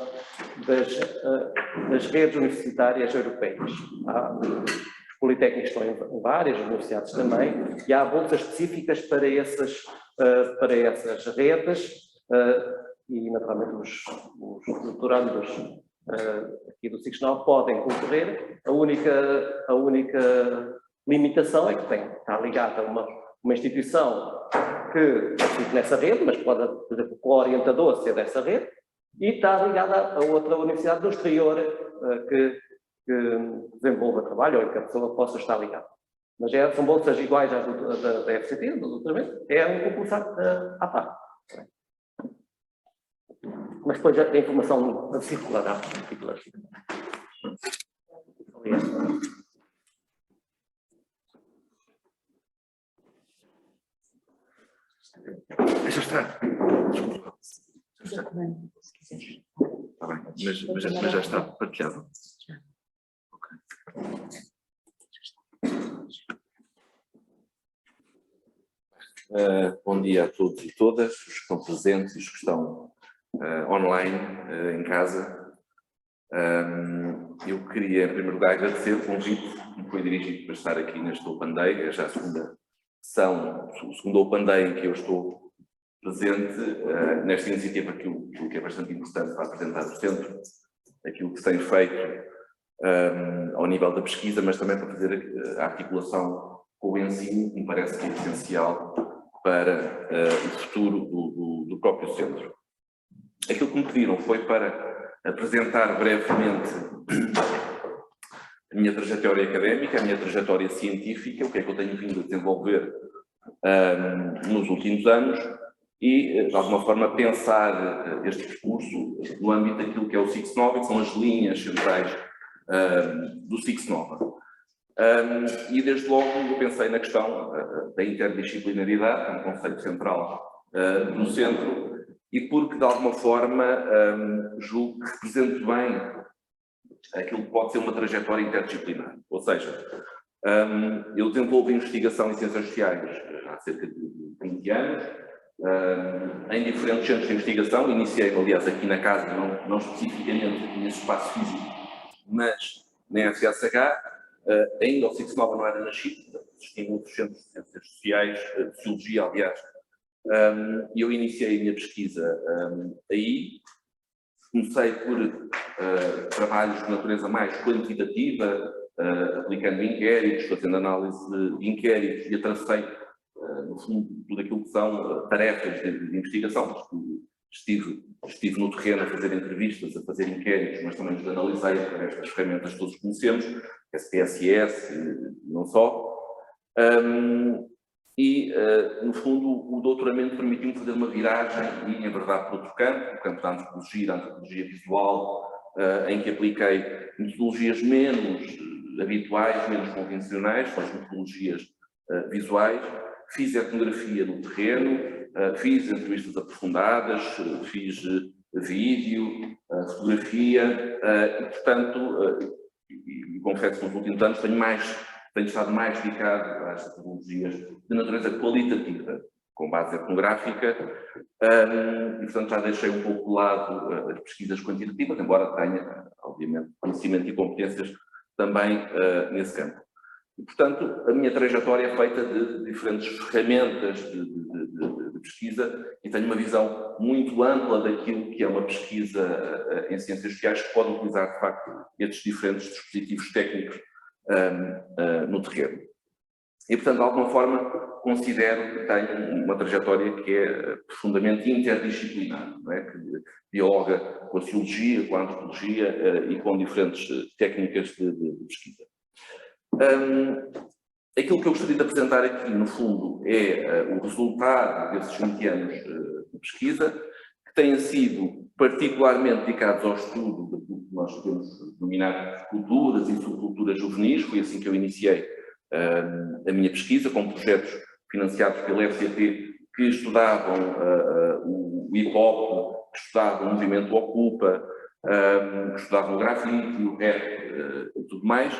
das redes universitárias europeias. Os politécnicos estão em várias universidades também, e há bolsas específicas para essas redes, e naturalmente os doutorandos aqui do CICSNOV podem concorrer. A única limitação é que está ligada a uma instituição que fica nessa rede, mas pode, por exemplo, com o orientador ser dessa rede, e está ligada a outra universidade do exterior que desenvolva trabalho ou em que a pessoa possa estar ligada. Mas são bolsas iguais às da FCT, das outras vezes, é um concurso à parte. Mas depois a informação circulará. Deixa estar. Está bem, mas já está partilhado. Bom dia a todos e todas, os que estão presentes e os que estão online, em casa. Eu queria, em primeiro lugar, agradecer o convite que me foi dirigido para estar aqui neste Open Day, é já a segunda sessão, o segundo Open Day em que eu estou presente nesta iniciativa, aquilo que é bastante importante para apresentar o centro, aquilo que se tem feito ao nível da pesquisa, mas também para fazer a articulação com o ensino, que me parece que é essencial para o futuro do próprio centro. Aquilo que me pediram foi para apresentar brevemente a minha trajetória académica, a minha trajetória científica, o que é que eu tenho vindo a desenvolver nos últimos anos e, de alguma forma, pensar este percurso no âmbito daquilo que é o SIX Nova, que são as linhas centrais do SIX Nova. E desde logo eu pensei na questão da interdisciplinaridade, que é um conceito central do centro, e porque de alguma forma julgo que represente bem aquilo que pode ser uma trajetória interdisciplinar. Ou seja, eu desenvolvo investigação em ciências sociais há cerca de 20 anos, em diferentes centros de investigação, iniciei aliás aqui na casa, não especificamente nesse espaço físico, mas na FSH. Ainda o SIX Nova não era nascido, existiam outros centros de ciências sociais, de sociologia, aliás, e eu iniciei a minha pesquisa aí. Comecei por trabalhos de natureza mais quantitativa, aplicando inquéritos, fazendo análise de inquéritos, e atracei, no fundo, tudo aquilo que são tarefas de investigação. Estive no terreno a fazer entrevistas, a fazer inquéritos, mas também os analisei através das ferramentas que todos conhecemos, SPSS, não só. No fundo, o doutoramento permitiu-me fazer uma viragem, e, em verdade, para outro campo, o campo da antropologia visual, em que apliquei metodologias menos habituais, menos convencionais, são as metodologias visuais. Fiz etnografia no terreno, fiz entrevistas aprofundadas, fiz vídeo, fotografia, e, portanto, e confesso que nos últimos anos tenho estado mais dedicado às metodologias de natureza qualitativa, com base etnográfica, e, portanto, já deixei um pouco de lado as pesquisas quantitativas, embora tenha, obviamente, conhecimento e competências também nesse campo. E, portanto, a minha trajetória é feita de diferentes ferramentas de pesquisa e tenho uma visão muito ampla daquilo que é uma pesquisa em ciências sociais que pode utilizar, de facto, estes diferentes dispositivos técnicos no terreno. E, portanto, de alguma forma, considero que tenho uma trajetória que é profundamente interdisciplinar, não é? Que dialoga com a sociologia, com a antropologia e com diferentes técnicas de pesquisa. Aquilo que eu gostaria de apresentar aqui, no fundo, é o resultado desses 20 anos de pesquisa, que têm sido particularmente dedicados ao estudo do que nós podemos denominar culturas e subculturas juvenis. Foi assim que eu iniciei a minha pesquisa, com projetos financiados pela FCT que estudavam o hip-hop, que estudavam o movimento Ocupa, que estudavam o grafite, o rap e tudo mais.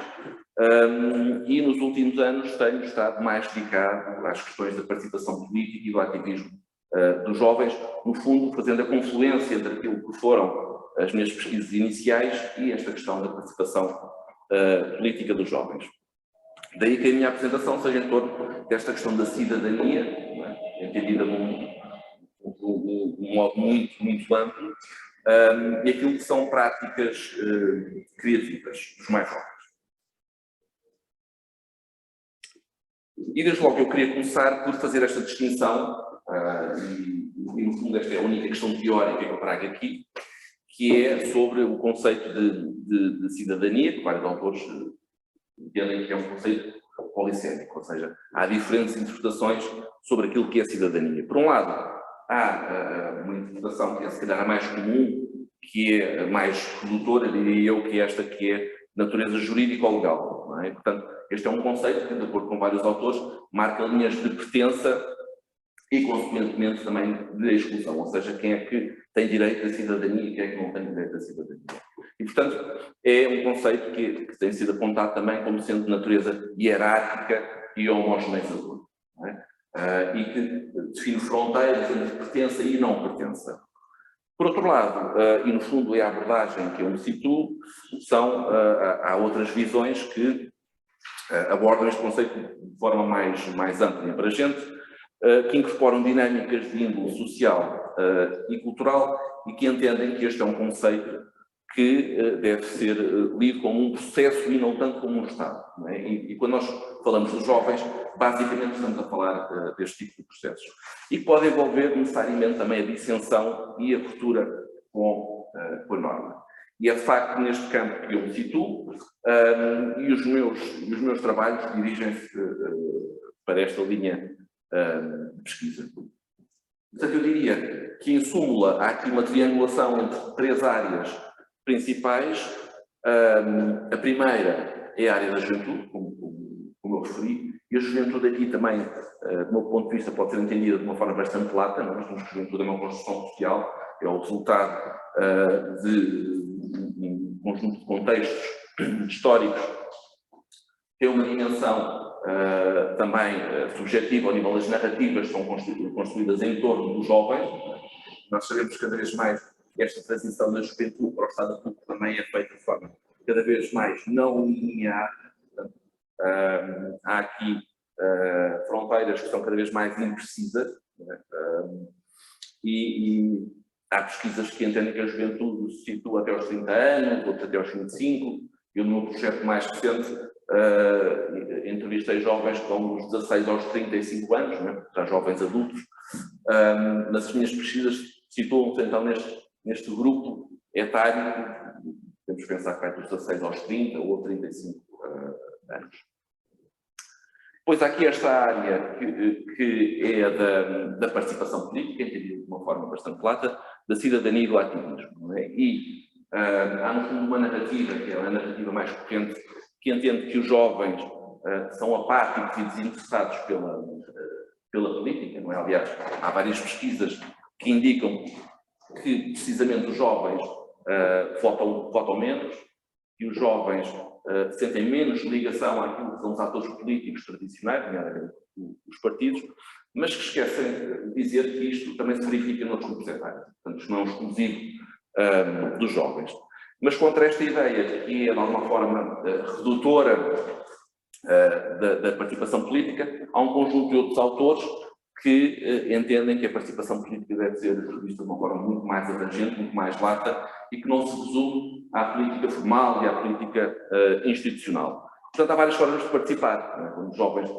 E nos últimos anos tenho estado mais dedicado às questões da participação política e do ativismo dos jovens, no fundo fazendo a confluência entre aquilo que foram as minhas pesquisas iniciais e esta questão da participação política dos jovens. Daí que a minha apresentação seja em torno desta questão da cidadania, entendida de um modo muito amplo, e aquilo que são práticas criativas dos mais jovens. E desde logo eu queria começar por fazer esta distinção, e no fundo esta é a única questão teórica que eu trago aqui, que é sobre o conceito de cidadania, que vários autores entendem que é um conceito polissémico, ou seja, há diferentes interpretações sobre aquilo que é cidadania. Por um lado, há uma interpretação que é se calhar a mais comum, que é mais redutora, diria eu, que é esta que é natureza jurídica ou legal. Não é? Portanto, este é um conceito que, de acordo com vários autores, marca linhas de pertença e, consequentemente, também de exclusão, ou seja, quem é que tem direito à cidadania e quem é que não tem direito à cidadania. E, portanto, é um conceito que tem sido apontado também como sendo de natureza hierárquica e homogeneizadora, não é? E que define fronteiras entre pertença e não pertença. Por outro lado, e no fundo é a abordagem que eu me situo, há outras visões que abordam este conceito de forma mais ampla e abrangente, que incorporam dinâmicas de índole social e cultural e que entendem que este é um conceito que deve ser lido como um processo e não tanto como um estado. Não é? E quando nós falamos dos jovens, basicamente estamos a falar deste tipo de processos. E que pode envolver necessariamente também a dissensão e a ruptura com a norma. E é de facto neste campo que eu me situo e os meus trabalhos dirigem-se para esta linha de pesquisa. Portanto, eu diria que em súmula há aqui uma triangulação entre 3 áreas principais. A primeira é a área da juventude, como eu referi, e a juventude aqui também, do meu ponto de vista, pode ser entendida de uma forma bastante lata. Nós temos que a juventude é uma construção social, é o resultado de um conjunto de contextos históricos, tem uma dimensão também subjetiva ao nível das narrativas que são construídas em torno dos jovens. Nós sabemos cada vez mais que esta transição da juventude para o estado adulto também é feita de forma cada vez mais não linear. Portanto, há aqui fronteiras que são cada vez mais imprecisas, né? E há pesquisas que entendem que a juventude se situa até aos 30 anos, outros até aos 25. Eu, no meu projeto mais recente, entrevistei jovens que vão dos 16 aos 35 anos, né? Já jovens adultos. Nas minhas pesquisas situam-se então neste grupo etário, temos que pensar que vai dos 16 aos 30 ou 35 anos. Depois há aqui esta área que é da participação política, entendida de uma forma bastante plata, da cidadania e do ativismo. Não é? E há no fundo uma narrativa, que é a narrativa mais corrente, que entende que os jovens são apáticos e desinteressados pela política. Não é? Aliás, há várias pesquisas que indicam que precisamente os jovens votam menos, que os jovens sentem menos ligação àquilo que são os atores políticos tradicionais, nomeadamente os partidos, mas que esquecem de dizer que isto também se verifica noutros grupos etários. Portanto, isto não é um exclusivo dos jovens. Mas contra esta ideia, que é de alguma forma redutora da participação política, há um conjunto de outros autores que entendem que a participação política deve ser revista de uma forma muito mais abrangente, muito mais lata, e que não se resume à política formal e à política institucional. Portanto, há várias formas de participar. Né? Quando os jovens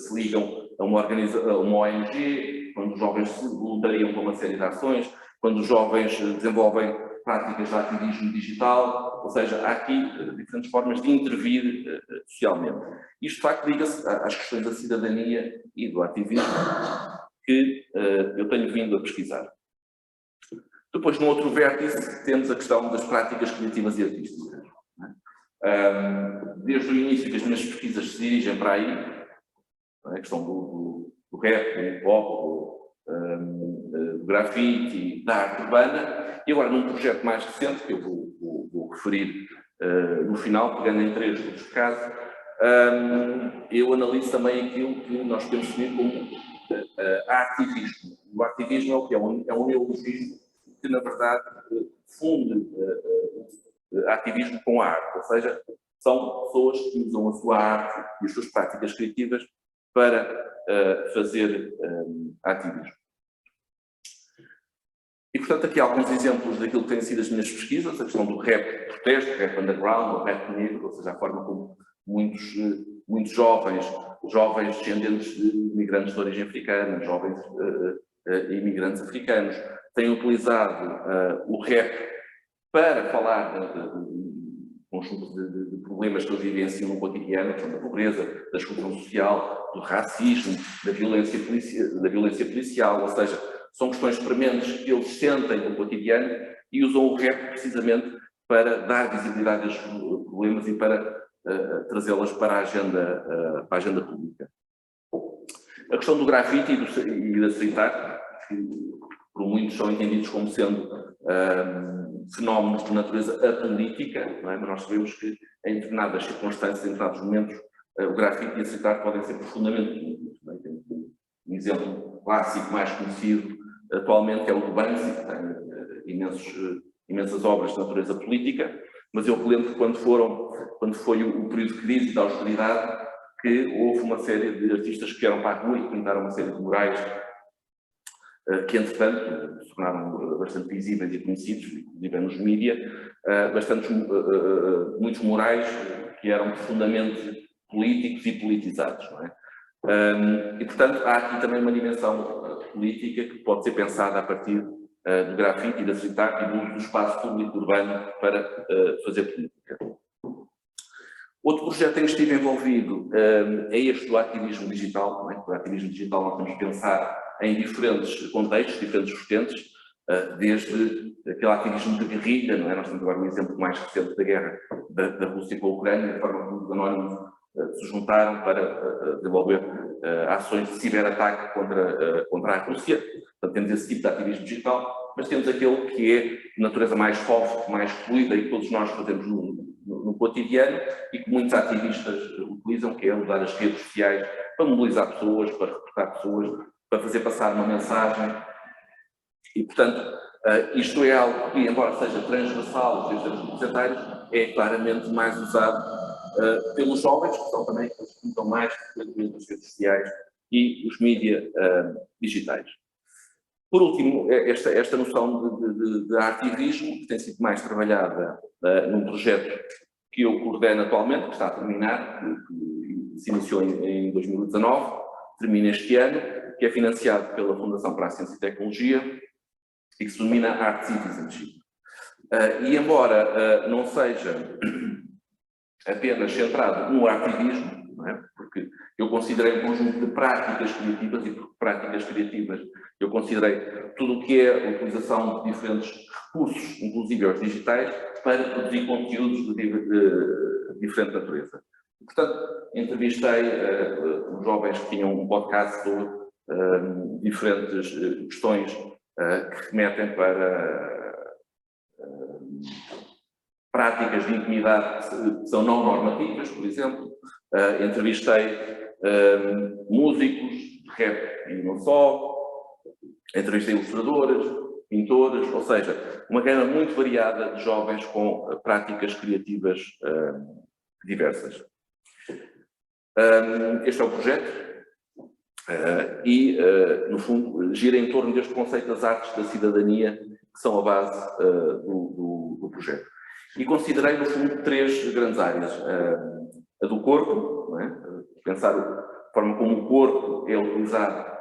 se ligam a uma ONG, quando os jovens se voluntariam para uma série de ações, quando os jovens desenvolvem práticas de ativismo digital, ou seja, há aqui diferentes formas de intervir socialmente. Isto, de facto, liga-se às questões da cidadania e do ativismo que eu tenho vindo a pesquisar. Depois, no outro vértice, temos a questão das práticas criativas e artísticas. Desde o início que as minhas pesquisas se dirigem para aí, a questão do rap, do hip-hop, do grafite, da arte urbana, e agora num projeto mais recente, que eu vou referir no final, pegando em 3 dos casos, eu analiso também aquilo que nós podemos definir como ativismo. O ativismo é o que? É um neologismo que, na verdade, funde ativismo com a arte, ou seja, são pessoas que usam a sua arte e as suas práticas criativas para fazer ativismo. E, portanto, aqui há alguns exemplos daquilo que têm sido as minhas pesquisas, a questão do rap protesto, rap underground, o rap negro, ou seja, a forma como muitos jovens descendentes de imigrantes de origem africana, jovens imigrantes africanos, têm utilizado o rap para falar de conjunto de problemas que eles vivenciam no cotidiano, a questão da pobreza, da exclusão social, do racismo, da violência policial, ou seja, são questões prementes que eles sentem no cotidiano e usam o rap precisamente para dar visibilidade a estes problemas e para trazê-las para a agenda pública. A questão do grafite e da street art, que por muitos são entendidos como sendo fenómenos de natureza apolítica, não é? Mas nós sabemos que em determinadas circunstâncias, em determinados momentos, o grafite e a street art podem ser profundamente políticos. Não é? Um exemplo clássico mais conhecido atualmente é o do Banksy, que tem imensas obras de natureza política, mas eu lembro que quando foi o período de crise e da austeridade, que houve uma série de artistas que vieram para a rua e pintaram uma série de murais que, entretanto, se tornaram bastante visíveis e conhecidos, inclusive nos mídias, muitos murais que eram profundamente políticos e politizados, não é? E, portanto, há aqui também uma dimensão política que pode ser pensada a partir do grafite e da street art e do uso do espaço público urbano para fazer política. Outro projeto em que estive envolvido é este do ativismo digital. Não é? O ativismo digital nós temos que pensar em diferentes contextos, diferentes vertentes, desde aquele ativismo de guerrilha, não é? Nós temos agora um exemplo mais recente da guerra da Rússia com a Ucrânia, a forma como os anónimos se juntaram para desenvolver ações de ciberataque contra a Rússia. Portanto, temos esse tipo de ativismo digital, mas temos aquele que é de natureza mais soft, mais fluida e que todos nós fazemos no cotidiano e que muitos ativistas utilizam, que é usar as redes sociais para mobilizar pessoas, para reportar pessoas, para fazer passar uma mensagem. E, portanto, isto é algo que, embora seja transversal desde os grupos etários, é claramente mais usado pelos jovens, que são também os que usam mais frequentemente as redes sociais e os mídias digitais. Por último, esta noção de ativismo, que tem sido mais trabalhada num projeto que eu coordeno atualmente, que está a terminar, que se iniciou em 2019, termina este ano, que é financiado pela Fundação para a Ciência e Tecnologia e que se denomina Art Citizenship. E embora não seja apenas centrado no ativismo, não é? Porque eu considerei um conjunto de práticas criativas, e por práticas criativas eu considerei tudo o que é a utilização de diferentes recursos, inclusive os digitais, para produzir conteúdos de diferente natureza. E, portanto, entrevistei os jovens que tinham um podcast sobre diferentes questões que remetem para práticas de intimidade que são não normativas, por exemplo. Entrevistei músicos de rap e não só, entrevistei ilustradoras, pintores, ou seja, uma gama muito variada de jovens com práticas criativas diversas. Este é o projeto e, no fundo, gira em torno deste conceito das artes da cidadania, que são a base do projeto. E considerei, no fundo, três grandes áreas. A do corpo, não é? Pensar a forma como o corpo é utilizado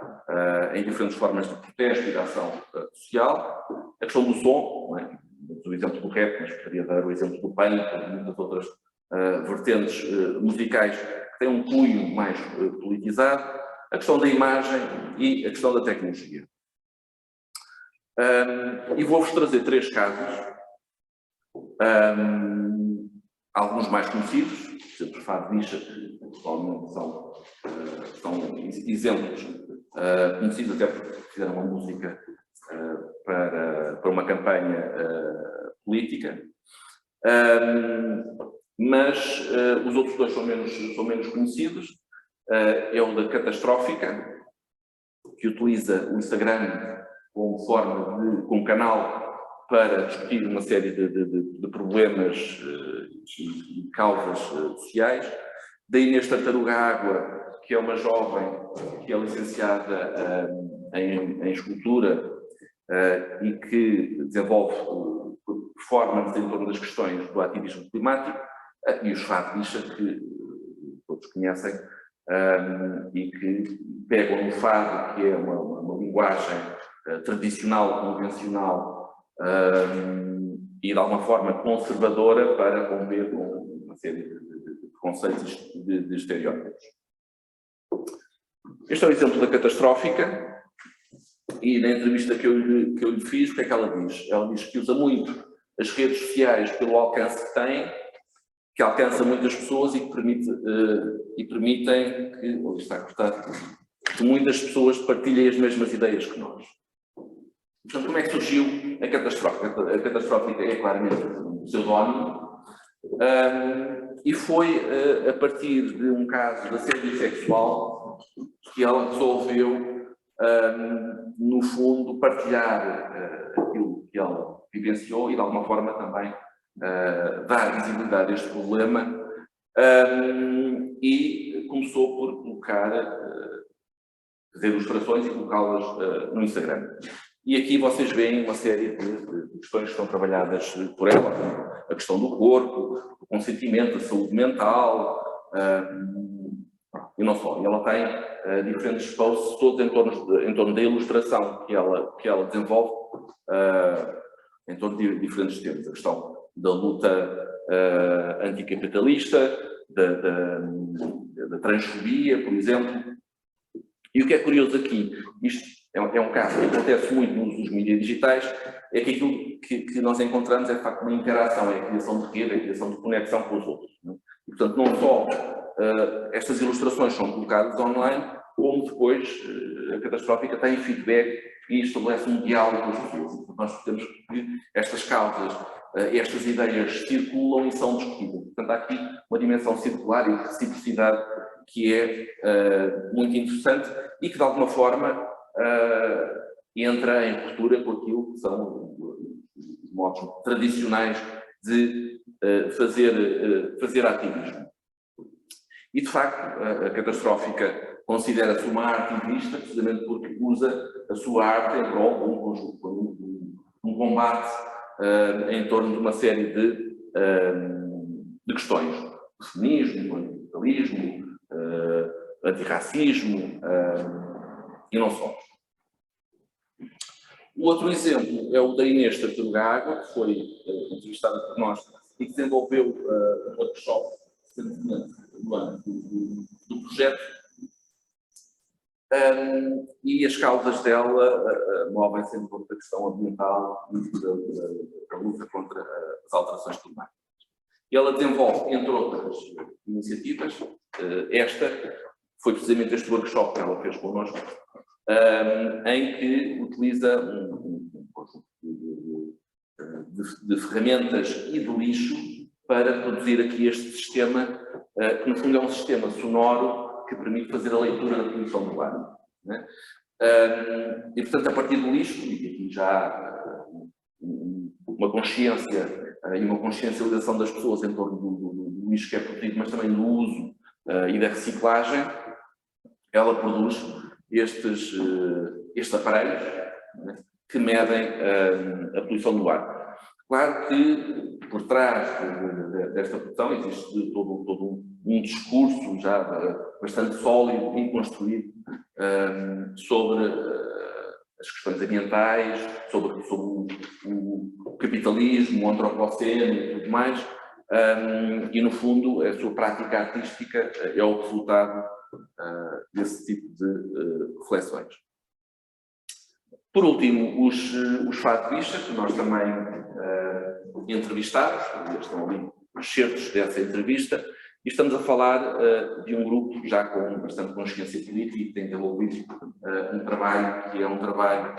em diferentes formas de protesto e de ação social. A questão do som, não é? O exemplo do rap, mas gostaria de dar o exemplo do punk e muitas outras vertentes musicais que têm um cunho mais politizado. A questão da imagem e a questão da tecnologia. E vou-vos trazer três casos. Alguns mais conhecidos, por exemplo, Fado Bicha, que provavelmente são exemplos conhecidos até porque fizeram uma música para uma campanha política, mas os outros dois são menos conhecidos. É o da Catastrófica, que utiliza o Instagram como canal para discutir uma série de problemas e causas sociais. Da Inês Tartaruga Água, que é uma jovem que é licenciada em escultura e que desenvolve performance em torno das questões do ativismo climático, e os Fado Bicha, que todos conhecem, e que pegam no fado, que é uma linguagem tradicional, convencional, e de alguma forma conservadora, para romper com uma série de conceitos de estereótipos. Este é o exemplo da catastrófica, e na entrevista que eu lhe fiz, o que é que ela diz? Ela diz que usa muito as redes sociais pelo alcance que tem, que alcança muitas pessoas e que permitem que, está cortado, que muitas pessoas partilhem as mesmas ideias que nós. Portanto, como é que surgiu a catastrófica? A catastrófica é claramente um pseudónimo, e foi a partir de um caso de assédio sexual que ela resolveu, no fundo, partilhar aquilo que ela vivenciou e, de alguma forma, também dar visibilidade a este problema, e começou por fazer ilustrações e colocá-las no Instagram. E aqui vocês veem uma série de questões que estão trabalhadas por ela, a questão do corpo, o consentimento, a saúde mental, e não só. E ela tem diferentes posts todos em torno da ilustração que ela desenvolve, em torno de diferentes temas. A questão da luta anticapitalista, da transfobia, por exemplo. E o que é curioso aqui, isto é um caso que acontece muito no uso dos mídias digitais, é que aquilo que nós encontramos é de facto uma interação, é a criação de rede, é a criação de conexão com os outros. Não é? E, portanto, não só estas ilustrações são colocadas online, como depois a catastrófica tem feedback e estabelece um diálogo com as pessoas. Portanto, nós temos que estas causas, estas ideias circulam e são discutidas. Portanto, há aqui uma dimensão circular e de reciprocidade que é muito interessante e que, de alguma forma, entra em ruptura com aquilo que são os modos tradicionais de fazer ativismo. E, de facto, a catastrófica considera-se uma ativista, precisamente porque usa a sua arte em prol de um combate em torno de uma série de questões. O feminismo, o anticapitalismo, antirracismo, e não só. O outro exemplo é o da Inês Tartaruga Água, que foi entrevistada por nós e que desenvolveu um workshop no ano do projeto, e as causas dela movem-se em torno da questão ambiental e da luta contra as alterações climáticas. E ela desenvolve, entre outras iniciativas, esta foi precisamente este workshop que ela fez connosco, em que utiliza um conjunto de ferramentas e de lixo para produzir aqui este sistema, que no fundo é um sistema sonoro que permite fazer a leitura da poluição do ar. Né? E portanto, a partir do lixo, e aqui já há uma consciência e uma consciencialização das pessoas em torno do lixo que é produzido, mas também do uso e da reciclagem, ela produz estes aparelhos, né, que medem a poluição do ar. Claro que por trás desta produção existe todo um discurso já bastante sólido e construído sobre as questões ambientais, sobre o capitalismo, o antropoceno e tudo mais, e no fundo a sua prática artística é o resultado desse tipo de reflexões. Por último, os fatovistas, que nós também entrevistámos, estão ali excertos dessa entrevista, e estamos a falar de um grupo já com bastante consciência política e que tem desenvolvido um trabalho que é um trabalho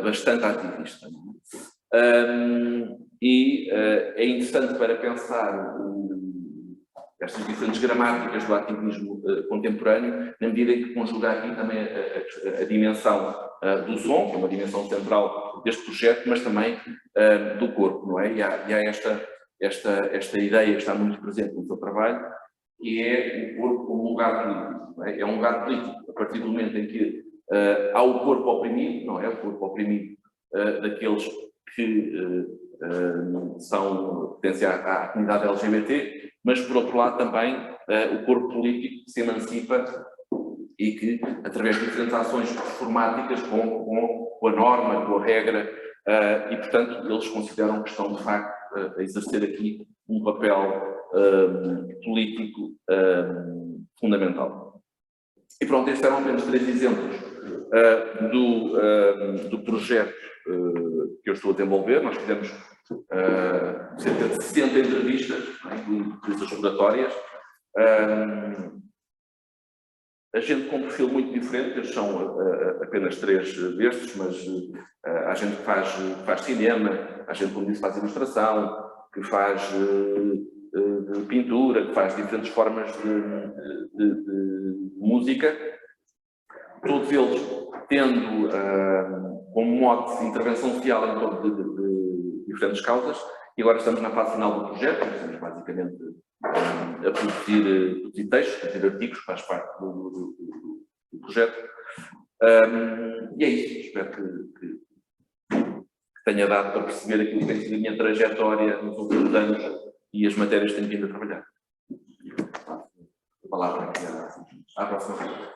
bastante ativista. E é interessante para pensar estas diferentes gramáticas do ativismo contemporâneo, na medida em que conjuga aqui também a dimensão do som, que é uma dimensão central deste projeto, mas também do corpo, não é? E há esta ideia que está muito presente no seu trabalho, que é o corpo como lugar político. Não é? É um lugar político a partir do momento em que há o corpo oprimido, não é? O corpo oprimido daqueles que pertencem à comunidade LGBT, mas por outro lado também o corpo político que se emancipa e que, através de diferentes ações performáticas com a norma, com a regra, e portanto eles consideram que estão de facto a exercer aqui um papel político fundamental. E pronto, estes eram apenas 3 exemplos do projeto que eu estou a desenvolver. Nós fizemos cerca de 60 entrevistas, entrevistas exploratórias. A gente com um perfil muito diferente, estes são apenas 3 destes, mas há gente que faz cinema, há gente, como disse, faz ilustração, que faz pintura, que faz diferentes formas de música, todos eles tendo como mote de intervenção social em torno de diferentes causas, e agora estamos na fase final do projeto, estamos basicamente a produzir textos, produzir artigos, faz parte do projeto. E é isso, espero que tenha dado para perceber aquilo que tem sido a minha trajetória nos últimos anos e as matérias que tenho vindo a trabalhar. A palavra aqui à próxima vez.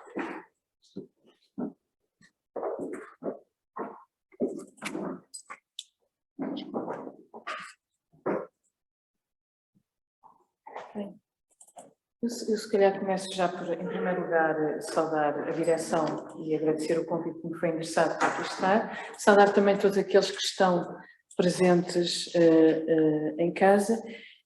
Eu se calhar começo já por, em primeiro lugar, saudar a direção e agradecer o convite que me foi endereçado para aqui estar. Saudar também todos aqueles que estão presentes em casa.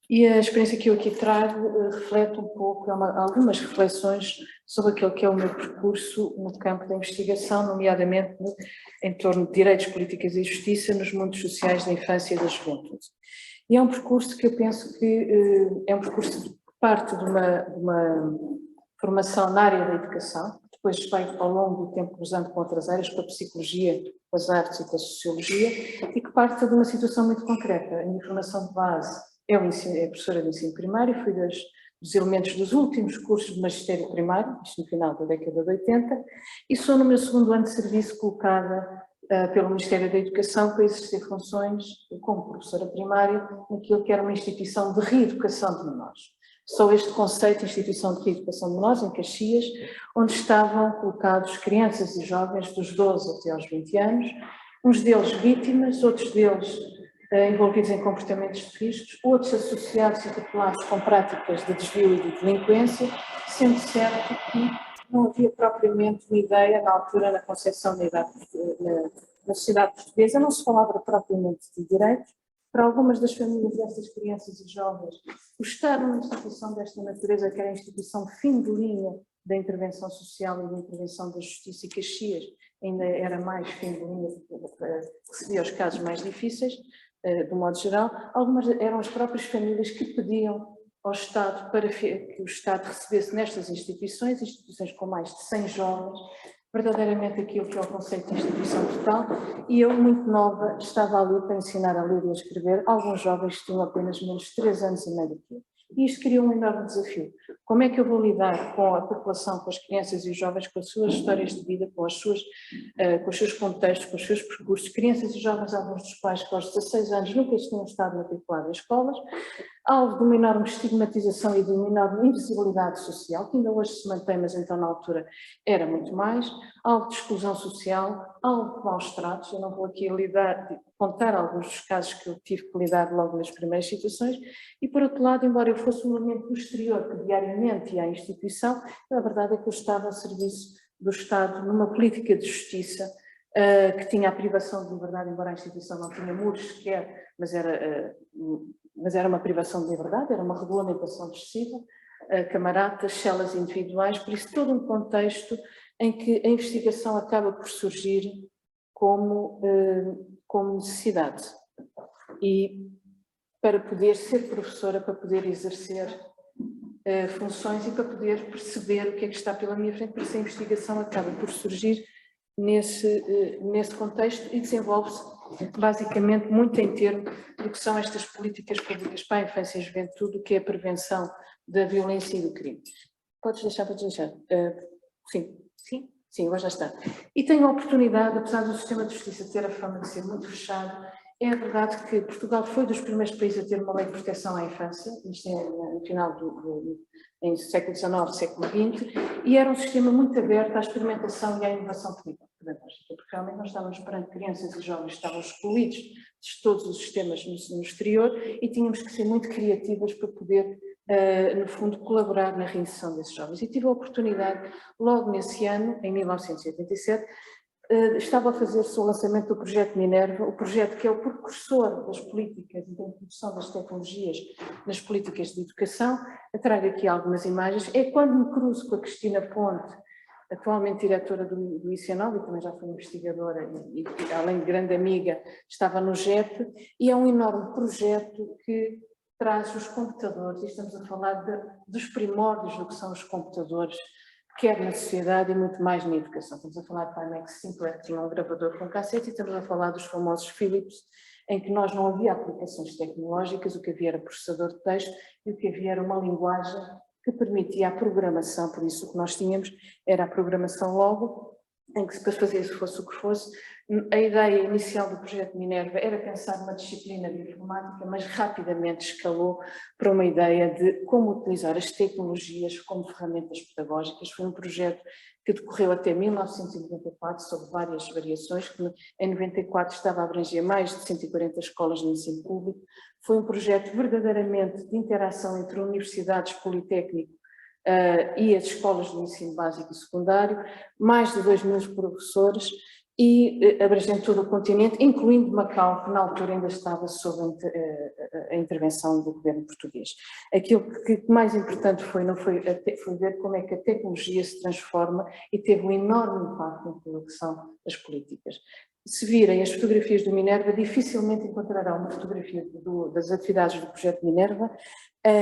E a experiência que eu aqui trago reflete um pouco, algumas reflexões sobre aquele que é o meu percurso no campo da investigação, nomeadamente em torno de direitos, políticas e justiça nos mundos sociais da infância e da juventude. E é um percurso que eu penso que é um percurso que parte de uma formação na área da educação, que depois vai ao longo do tempo cruzando com outras áreas, com a psicologia, com as artes e com a sociologia, e que parte de uma situação muito concreta. A minha formação de base é professora de ensino primário, fui dos elementos dos últimos cursos de magistério primário, isto no final da década de 80, e sou no meu 2º ano de serviço colocada pelo Ministério da Educação para exercer funções como professora primária naquilo que era uma instituição de reeducação de menores. Só este conceito, instituição de reeducação de menores, em Caxias, onde estavam colocados crianças e jovens dos 12 até aos 20 anos, uns deles vítimas, outros deles envolvidos em comportamentos de riscos, outros associados e tutelados com práticas de desvio e de delinquência, sendo certo que não havia propriamente uma ideia, na altura, na concepção na sociedade portuguesa, não se falava propriamente de direitos. Para algumas das famílias destas crianças e jovens, o estar numa instituição desta natureza, que era a instituição fim de linha da intervenção social e da intervenção da justiça, e Caxias ainda era mais fim de linha, que se via os casos mais difíceis, do modo geral, algumas eram as próprias famílias que pediam ao Estado para que o Estado recebesse nestas instituições com mais de 100 jovens, verdadeiramente aquilo que é o conceito de instituição total, e eu, muito nova, estava ali para ensinar a ler e a escrever alguns jovens que tinham apenas menos de 3 anos e meio do que eu. E isto cria um enorme desafio. Como é que eu vou lidar com a população, com as crianças e os jovens, com as suas histórias de vida, com os seus contextos, com os seus percursos, crianças e jovens, alguns dos quais que aos 16 anos nunca tinham estado matriculados em escolas, alvo de uma enorme estigmatização e de uma enorme invisibilidade social, que ainda hoje se mantém, mas então na altura era muito mais, alvo de exclusão social, alvo de maus tratos. Eu não vou aqui contar alguns dos casos que eu tive que lidar logo nas primeiras situações, e por outro lado, embora eu fosse um elemento do exterior que diariamente ia à instituição, a verdade é que eu estava a serviço do Estado numa política de justiça que tinha a privação de liberdade, embora a instituição não tinha muros sequer, mas era uma privação de liberdade, era uma regulamentação excessiva, camaratas, celas individuais, por isso todo um contexto em que a investigação acaba por surgir como necessidade. E para poder ser professora, para poder exercer funções e para poder perceber o que é que está pela minha frente, por isso a investigação acaba por surgir nesse contexto e desenvolve-se basicamente muito em termos do que são estas políticas públicas para a infância e a juventude, o que é a prevenção da violência e do crime. Podes deixar. Sim, agora já está. E tenho a oportunidade, apesar do sistema de justiça ter a fama de ser muito fechado, É verdade que Portugal foi dos primeiros países a ter uma lei de proteção à infância, isto é no final em século XIX, século XX, e era um sistema muito aberto à experimentação e à inovação pedagógica, porque realmente nós estávamos perante crianças e jovens que estavam excluídos de todos os sistemas no exterior e tínhamos que ser muito criativas para poder, no fundo, colaborar na reinserção desses jovens. E tive a oportunidade, logo nesse ano, em 1987, estava a fazer-se o lançamento do projeto Minerva, o projeto que é o precursor das políticas e da introdução das tecnologias nas políticas de educação. Eu trago aqui algumas imagens. É quando me cruzo com a Cristina Ponte, atualmente diretora do IC9 e também já foi investigadora e além de grande amiga, estava no JEP, e é um enorme projeto que traz os computadores, e estamos a falar dos primórdios do que são os computadores, quer na sociedade e muito mais na educação. Estamos a falar de Timex Simpler, que tinha um gravador com cassete, e estamos a falar dos famosos Philips, em que nós não havia aplicações tecnológicas, o que havia era processador de texto e o que havia era uma linguagem que permitia a programação, por isso o que nós tínhamos era a programação logo, em que se depois fazia se fosse o que fosse. A ideia inicial do projeto Minerva era pensar numa disciplina de informática, mas rapidamente escalou para uma ideia de como utilizar as tecnologias como ferramentas pedagógicas. Foi um projeto que decorreu até 1994, sob várias variações, que em 94 estava a abranger mais de 140 escolas no ensino público. Foi um projeto verdadeiramente de interação entre universidades, politécnico e as escolas do ensino básico e secundário, mais de 2.000 professores e abrangendo todo o continente, incluindo Macau, que na altura ainda estava sob a intervenção do governo português. Aquilo que mais importante foi ver como é que a tecnologia se transforma e teve um enorme impacto naquilo que são as políticas. Se virem as fotografias do Minerva, dificilmente encontrarão uma fotografia das atividades do projeto Minerva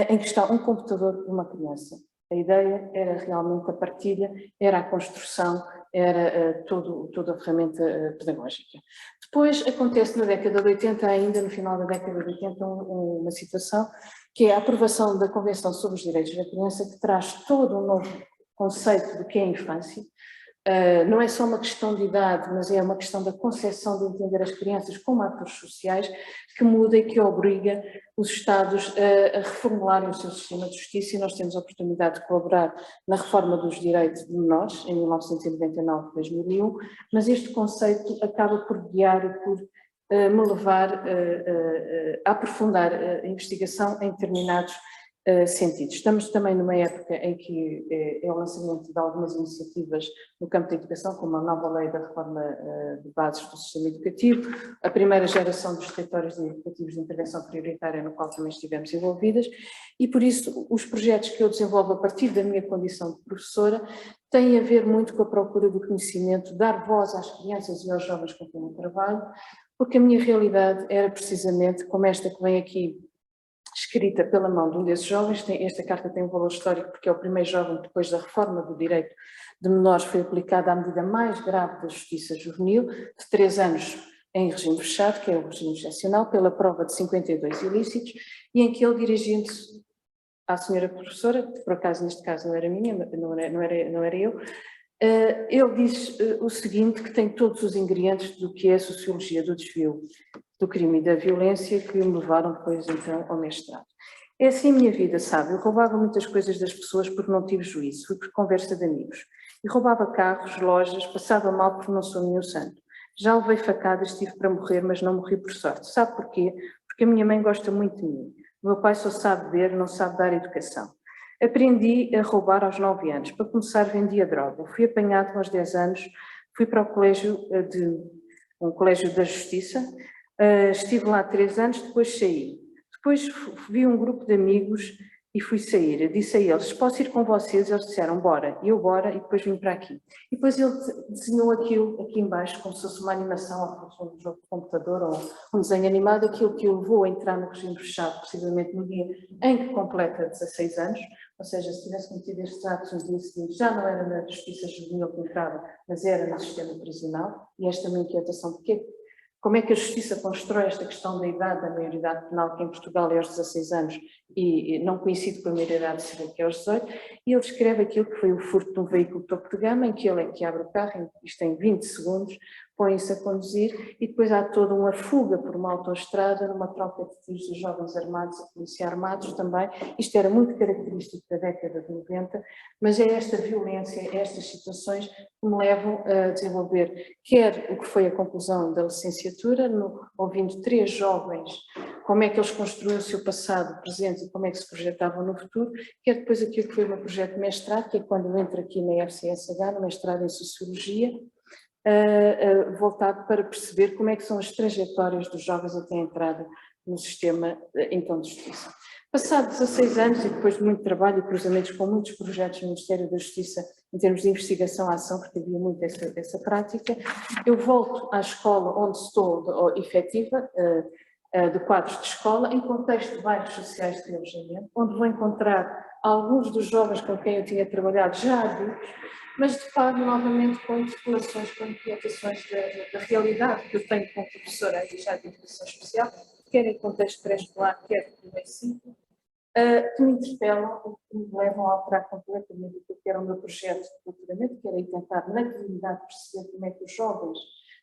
em que está um computador de uma criança. A ideia era realmente a partilha, era a construção, era toda a ferramenta pedagógica. Depois acontece na década de 80, ainda no final da década de 80, uma situação que é a aprovação da Convenção sobre os Direitos da Criança, que traz todo um novo conceito do que é a infância. Não é só uma questão de idade, mas é uma questão da concepção de entender as crianças como atores sociais, que muda e que obriga os Estados a reformularem o seu sistema de justiça, e nós temos a oportunidade de colaborar na reforma dos direitos de menores, em 1999-2001, mas este conceito acaba por guiar e por me levar a aprofundar a investigação em determinados sentidos. Estamos também numa época em que é o lançamento de algumas iniciativas no campo da educação, como a nova lei da reforma de bases do sistema educativo, a primeira geração dos territórios educativos de intervenção prioritária, no qual também estivemos envolvidas, e por isso os projetos que eu desenvolvo a partir da minha condição de professora têm a ver muito com a procura do conhecimento, dar voz às crianças e aos jovens com quem eu trabalho, porque a minha realidade era precisamente como esta que vem aqui, escrita pela mão de um desses jovens. Esta carta tem um valor histórico porque é o primeiro jovem que, depois da reforma do direito de menores, foi aplicada à medida mais grave da justiça juvenil, de 3 anos em regime fechado, que é o regime excepcional, pela prova de 52 ilícitos, e em que ele, dirigindo-se à senhora professora, que por acaso neste caso não era minha, não era eu, ele diz o seguinte, que tem todos os ingredientes do que é a sociologia do desvio do crime e da violência, que me levaram depois então ao mestrado. É assim a minha vida, sabe? Eu roubava muitas coisas das pessoas porque não tive juízo, fui por conversa de amigos. E roubava carros, lojas, passava mal porque não sou nenhum santo. Já levei facadas, tive para morrer, mas não morri por sorte. Sabe porquê? Porque a minha mãe gosta muito de mim. O meu pai só sabe beber, não sabe dar educação. Aprendi a roubar aos 9 anos. Para começar, vendia droga. Fui apanhado aos 10 anos, fui para o colégio um colégio da Justiça. Estive lá 3 anos, depois saí. Depois vi um grupo de amigos e fui sair. Eu disse a eles, posso ir com vocês? Eles disseram, bora. E eu, bora, e depois vim para aqui. E depois ele desenhou aquilo aqui embaixo, como se fosse uma animação, ou um jogo de computador, ou um desenho animado, aquilo que o levou a entrar no regime fechado, precisamente no dia em que completa 16 aanos. Ou seja, se tivesse cometido estes atos no dia seguinte, já não era na justiça juvenil que entrava, mas era no sistema prisional. E esta é uma inquietação, porque como é que a justiça constrói esta questão da idade da maioridade penal, que em Portugal é aos 16 anos e não coincide com a meia-idade de saber que é aos 18, e ele descreve aquilo que foi o furto de um veículo topo de gama, em que ele é que abre o carro, isto em 20 segundos, põe-se a conduzir e depois há toda uma fuga por uma autoestrada, numa troca de tiros de jovens armados a polícia armados também. Isto era muito característico da década de 90, mas é esta violência, estas situações que me levam a desenvolver quer o que foi a conclusão da licenciatura, ouvindo 3 jovens, como é que eles construíram o seu passado, presente e como é que se projetavam no futuro, quer depois aquilo que foi o meu projeto de mestrado, que é quando eu entro aqui na FCSH, no mestrado em Sociologia, voltado para perceber como é que são as trajetórias dos jovens até a entrada no sistema então de justiça. Passados 16 anos e depois de muito trabalho e cruzamentos com muitos projetos no Ministério da Justiça em termos de investigação à ação, porque havia muito essa prática, eu volto à escola onde estou efetiva, de quadros de escola, em contexto de bairros sociais de alojamento, onde vou encontrar alguns dos jovens com quem eu tinha trabalhado já adultos, mas deparo novamente com interpelações, com inquietações da realidade que eu tenho como professora e já de educação especial, quer em contexto pré-escolar, quer no primeiro ciclo, que me interpelam e me levam a alterar completamente o que era o meu projeto de doutoramento, que era aí tentar, na comunidade, perceber como é que os jovens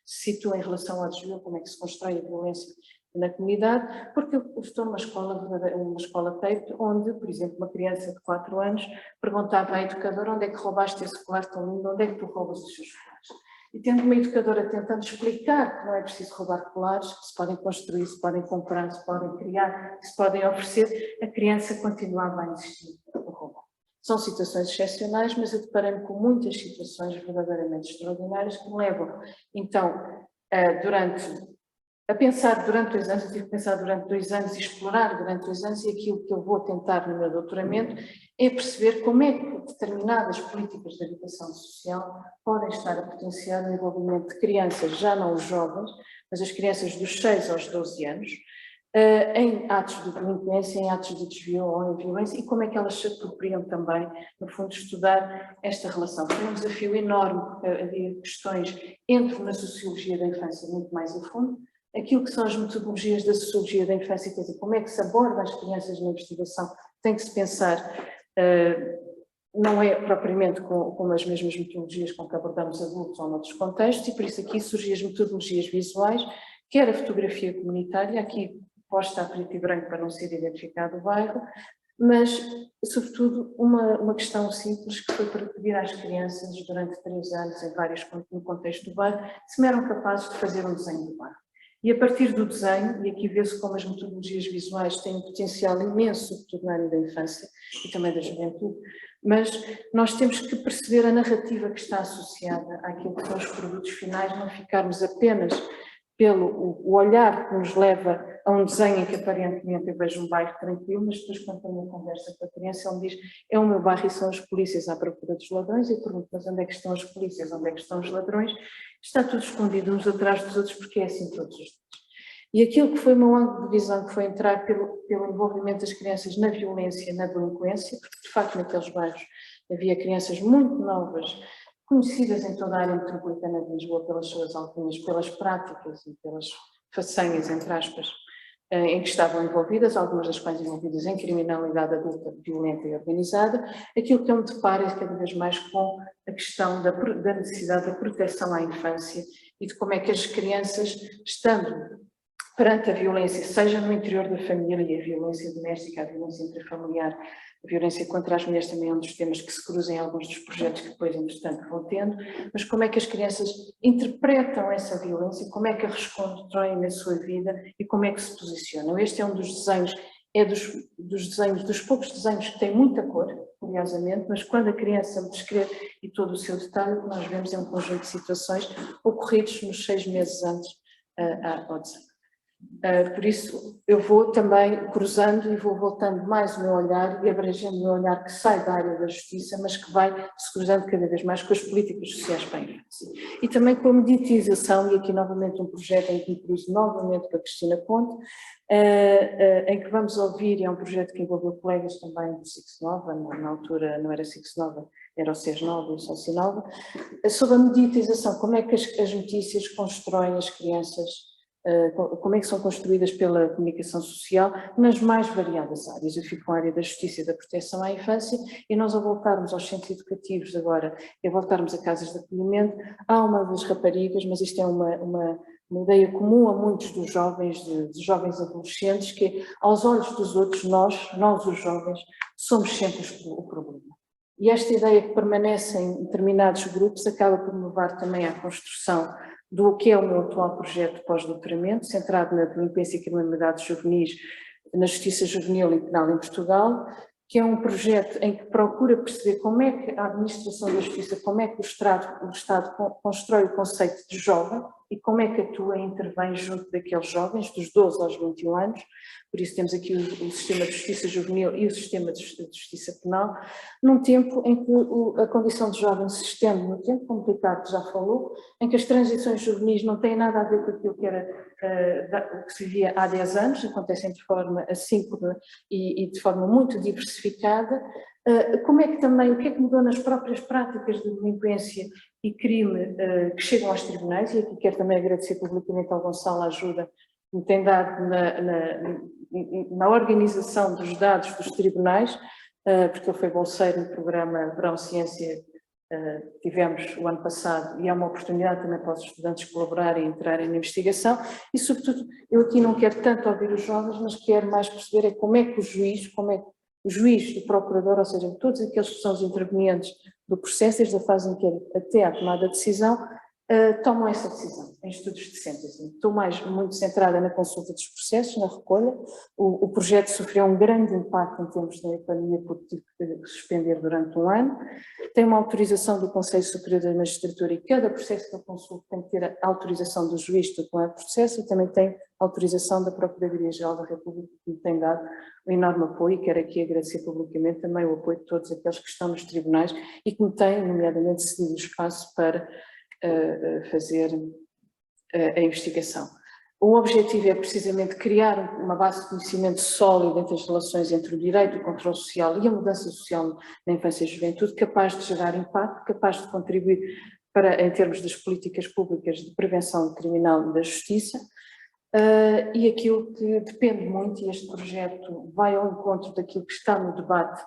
se situam em relação ao desvio, como é que se constrói a violência na comunidade, porque eu estou numa escola TAPE, onde, por exemplo, uma criança de 4 anos perguntava à educadora onde é que roubaste esse colar tão lindo, onde é que tu roubas os seus colares? E tendo uma educadora tentando explicar que não é preciso roubar colares, que se podem construir, se podem comprar, se podem criar, se podem oferecer, a criança continuava a insistir no roubar. São situações excepcionais, mas eu deparei-me com muitas situações verdadeiramente extraordinárias que me levam, então, a pensar durante 2 anos, eu tive que pensar durante 2 anos e explorar durante 2 anos, e aquilo que eu vou tentar no meu doutoramento é perceber como é que determinadas políticas de habitação social podem estar a potenciar o envolvimento de crianças, já não os jovens, mas as crianças dos 6 aos 12 anos, em atos de delinquência, em atos de desvio ou em violência, e como é que elas se apropriam também, no fundo, estudar esta relação. Foi um desafio enorme, porque havia questões, entro na sociologia da infância muito mais a fundo, aquilo que são as metodologias da sociologia da infância, quer dizer, como é que se aborda as crianças na investigação, tem que se pensar, não é propriamente com as mesmas metodologias com que abordamos adultos ou noutros contextos, e por isso aqui surgem as metodologias visuais, quer a fotografia comunitária, aqui posta a preto e branco para não ser identificado o bairro, mas, sobretudo, uma questão simples que foi para pedir às crianças, durante 3 anos, no contexto do bairro, se me eram capazes de fazer um desenho do bairro. E a partir do desenho, e aqui vê-se como as metodologias visuais têm um potencial imenso, sobretudo na área da infância e também da juventude, mas nós temos que perceber a narrativa que está associada àquilo que são os produtos finais, não ficarmos apenas pelo o olhar que nos leva a um desenho em que aparentemente eu vejo um bairro tranquilo, mas depois quando tenho uma conversa com a criança, ele me diz, é o meu bairro e são as polícias à procura dos ladrões, e eu pergunto, mas onde é que estão as polícias, onde é que estão os ladrões? Está tudo escondido uns atrás dos outros, porque é assim todos os dias. E aquilo que foi o meu ângulo de visão, que foi entrar pelo envolvimento das crianças na violência, na delinquência, porque de facto naqueles bairros havia crianças muito novas, conhecidas em toda a área metropolitana de Lisboa pelas suas alcunhas, pelas práticas e pelas façanhas, entre aspas, em que estavam envolvidas, algumas das quais envolvidas em criminalidade adulta, violenta e organizada. Aquilo que eu me deparo é cada vez mais com a questão da necessidade da proteção à infância e de como é que as crianças, estando perante a violência, seja no interior da família, a violência doméstica, a violência intrafamiliar, a violência contra as mulheres também é um dos temas que se cruzam em alguns dos projetos que depois, entretanto, vão tendo, mas como é que as crianças interpretam essa violência, como é que a reconstroem na sua vida e como é que se posicionam. Este é um dos desenhos, dos poucos desenhos que tem muita cor, curiosamente, mas quando a criança me descreve e todo o seu detalhe, o que nós vemos é um conjunto de situações ocorridos nos 6 meses antes ao desenho. Por isso eu vou também cruzando e vou voltando mais o meu olhar e abrangendo o meu olhar que sai da área da justiça, mas que vai se cruzando cada vez mais com as políticas sociais para a infância. E também com a mediatização, e aqui novamente um projeto em que me cruzo novamente com a Cristina Ponte, em que vamos ouvir, é um projeto que envolveu colegas também do SIX Nova, na altura não era SIX Nova, era o SES Nova e o Soci Nova, sobre a mediatização, como é que as notícias constroem as crianças como é que são construídas pela comunicação social nas mais variadas áreas. Eu fico com a área da justiça e da proteção à infância, e nós, ao voltarmos aos centros educativos agora, e a voltarmos a casas de acolhimento, há uma das raparigas, mas isto é uma ideia comum a muitos dos jovens, de jovens adolescentes, que é, aos olhos dos outros, nós os jovens, somos sempre o problema. E esta ideia que permanece em determinados grupos acaba por me levar também à construção do que é o meu atual projeto pós-doutoramento, centrado na delinquência e criminalidade juvenis, na justiça juvenil e penal em Portugal, que é um projeto em que procura perceber como é que a administração da justiça, como é que o Estado constrói o conceito de jovem e como é que atua e intervém junto daqueles jovens, dos 12 aos 21 anos. Por isso temos aqui o sistema de justiça juvenil e o sistema de justiça penal, num tempo em que a condição de jovem se estende no tempo, como o Ricardo já falou, em que as transições juvenis não têm nada a ver com aquilo que era o que se via há 10 anos, acontecem de forma assíncrona e de forma muito diversificada. Como é que também, o que é que mudou nas próprias práticas de delinquência e crime que chegam aos tribunais, e aqui quero também agradecer publicamente ao Gonçalo a ajuda que me tem dado na organização dos dados dos tribunais, porque ele foi bolseiro no programa Verão Ciência que tivemos o ano passado, e é uma oportunidade também para os estudantes colaborarem e entrarem na investigação, e sobretudo eu aqui não quero tanto ouvir os jovens, mas quero mais perceber é como é que o juiz, o procurador, ou seja, todos aqueles que são os intervenientes do processo, desde a fase em que até à tomada de decisão, tomam essa decisão em estudos de síntese. Estou muito centrada na consulta dos processos, na recolha. O projeto sofreu um grande impacto em termos da pandemia, porque tive que suspender durante um ano. Tem uma autorização do Conselho Superior da Magistratura, e cada processo que eu consulto tem que ter a autorização do juiz do processo, e também tem autorização da Procuradoria-Geral da República, que me tem dado um enorme apoio, e quero aqui agradecer publicamente também o apoio de todos aqueles que estão nos tribunais e que me têm, nomeadamente, cedido o espaço para fazer a investigação. O objetivo é precisamente criar uma base de conhecimento sólida entre as relações entre o direito, o controle social e a mudança social na infância e juventude, capaz de gerar impacto, capaz de contribuir em termos das políticas públicas de prevenção criminal e da justiça, e aquilo que depende muito, e este projeto vai ao encontro daquilo que está no debate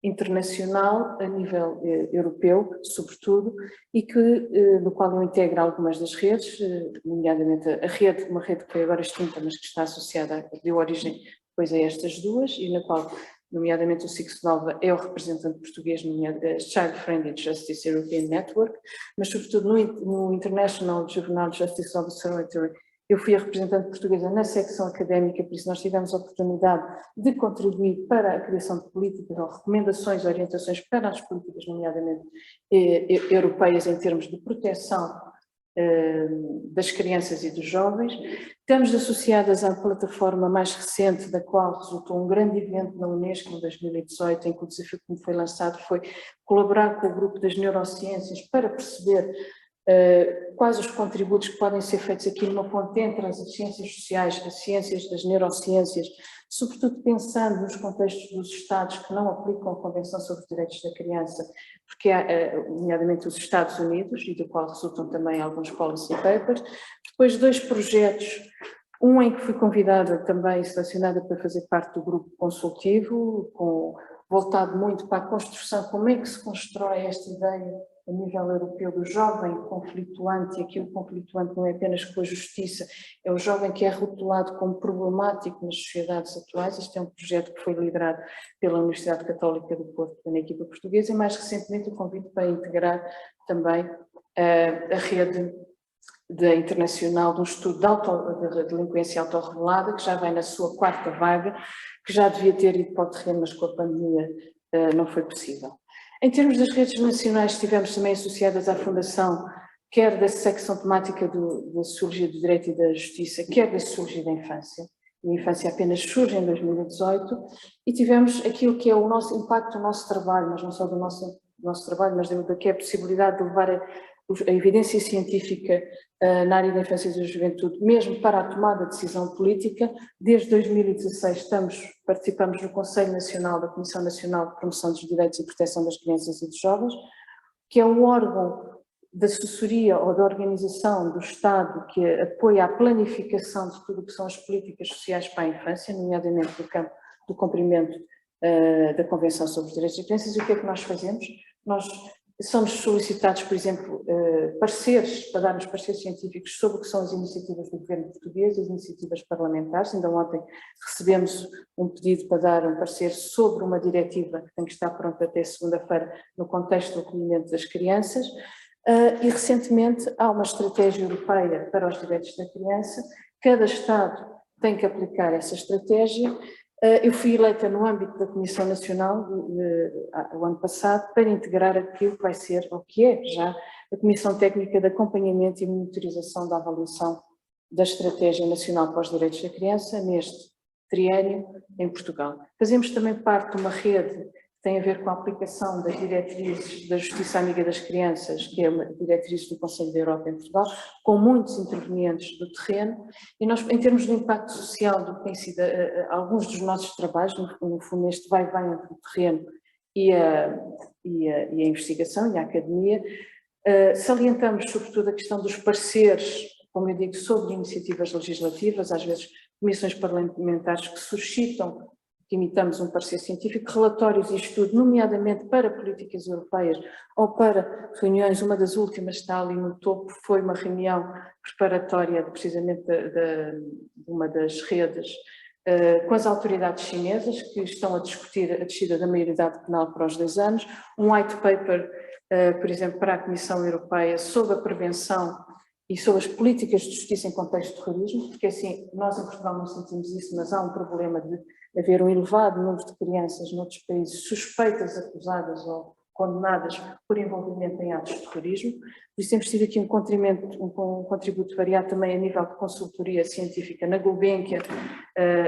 internacional, a nível europeu, sobretudo, e no qual eu integro algumas das redes, nomeadamente uma rede que foi agora extinta, mas que está associada, deu origem depois a estas duas, e na qual, nomeadamente, o Six Nova é o representante português, nomeadamente Child Friendly Justice European Network, mas sobretudo no International Juvenile Justice Observatory. Eu fui a representante portuguesa na secção académica, por isso nós tivemos a oportunidade de contribuir para a criação de políticas ou recomendações, orientações para as políticas, nomeadamente europeias, em termos de proteção das crianças e dos jovens. Estamos associadas à plataforma mais recente, da qual resultou um grande evento na Unesco em 2018, em que o desafio que me foi lançado foi colaborar com o grupo das neurociências para perceber quais os contributos que podem ser feitos aqui numa ponte entre as ciências sociais, as ciências das neurociências, sobretudo pensando nos contextos dos Estados que não aplicam a Convenção sobre os Direitos da Criança, porque há, nomeadamente, os Estados Unidos, e do qual resultam também alguns policy papers. Depois 2 projetos, um em que fui convidada também, selecionada para fazer parte do grupo consultivo, voltado muito para a construção, como é que se constrói esta ideia a nível europeu do jovem conflituante, e aqui o conflituante não é apenas com a justiça, é o jovem que é rotulado como problemático nas sociedades atuais. Este é um projeto que foi liderado pela Universidade Católica do Porto, na equipa portuguesa, e mais recentemente o convite para integrar também a rede internacional de um estudo de delinquência autorrevelada, que já vem na sua 4ª vaga, que já devia ter ido para o terreno, mas com a pandemia não foi possível. Em termos das redes nacionais, estivemos também associadas à Fundação, quer da secção temática da Sociologia do Direito e da Justiça, quer da Sociologia da Infância. A infância apenas surge em 2018, e tivemos aquilo que é o nosso impacto, o nosso trabalho, mas não só do nosso trabalho, mas da que é a possibilidade de levar a evidência científica na área da infância e da juventude, mesmo para a tomada de decisão política. Desde 2016 participamos no Conselho Nacional da Comissão Nacional de Promoção dos Direitos e Proteção das Crianças e dos Jovens, que é um órgão de assessoria ou de organização do Estado que apoia a planificação de tudo o que são as políticas sociais para a infância, nomeadamente do campo do cumprimento da Convenção sobre os Direitos das Crianças. E o que é que nós fazemos? Nós somos solicitados, por exemplo, pareceres, para darmos pareceres científicos sobre o que são as iniciativas do governo português, as iniciativas parlamentares. Ainda ontem recebemos um pedido para dar um parecer sobre uma diretiva que tem que estar pronta até segunda-feira no contexto do acolhimento das crianças. E recentemente há uma estratégia europeia para os direitos da criança. Cada Estado tem que aplicar essa estratégia. Eu fui eleita no âmbito da Comissão Nacional o ano passado para integrar aquilo que vai ser, ou que é já, a Comissão Técnica de Acompanhamento e Monitorização da Avaliação da Estratégia Nacional para os Direitos da Criança neste triênio em Portugal. Fazemos também parte de uma rede que tem a ver com a aplicação das diretrizes da Justiça Amiga das Crianças, que é uma diretriz do Conselho da Europa em Portugal, com muitos intervenientes do terreno, e nós, em termos de impacto social do que tem sido alguns dos nossos trabalhos, no fundo neste vai-vem entre o terreno e a investigação e a academia, salientamos sobretudo a questão dos pareceres, como eu digo, sobre iniciativas legislativas, às vezes comissões parlamentares que suscitam, que imitamos um parecer científico, relatórios e estudo, nomeadamente para políticas europeias ou para reuniões. Uma das últimas está ali no topo, foi uma reunião preparatória precisamente de uma das redes com as autoridades chinesas que estão a discutir a descida da maioridade penal para os 10 anos, um white paper, por exemplo, para a Comissão Europeia sobre a prevenção e sobre as políticas de justiça em contexto de terrorismo, porque assim, nós em Portugal não sentimos isso, mas há um problema de haver um elevado número de crianças noutros países suspeitas, acusadas ou condenadas por envolvimento em atos de terrorismo. Por isso temos tido aqui um contributo variado também a nível de consultoria científica na Gulbenkian,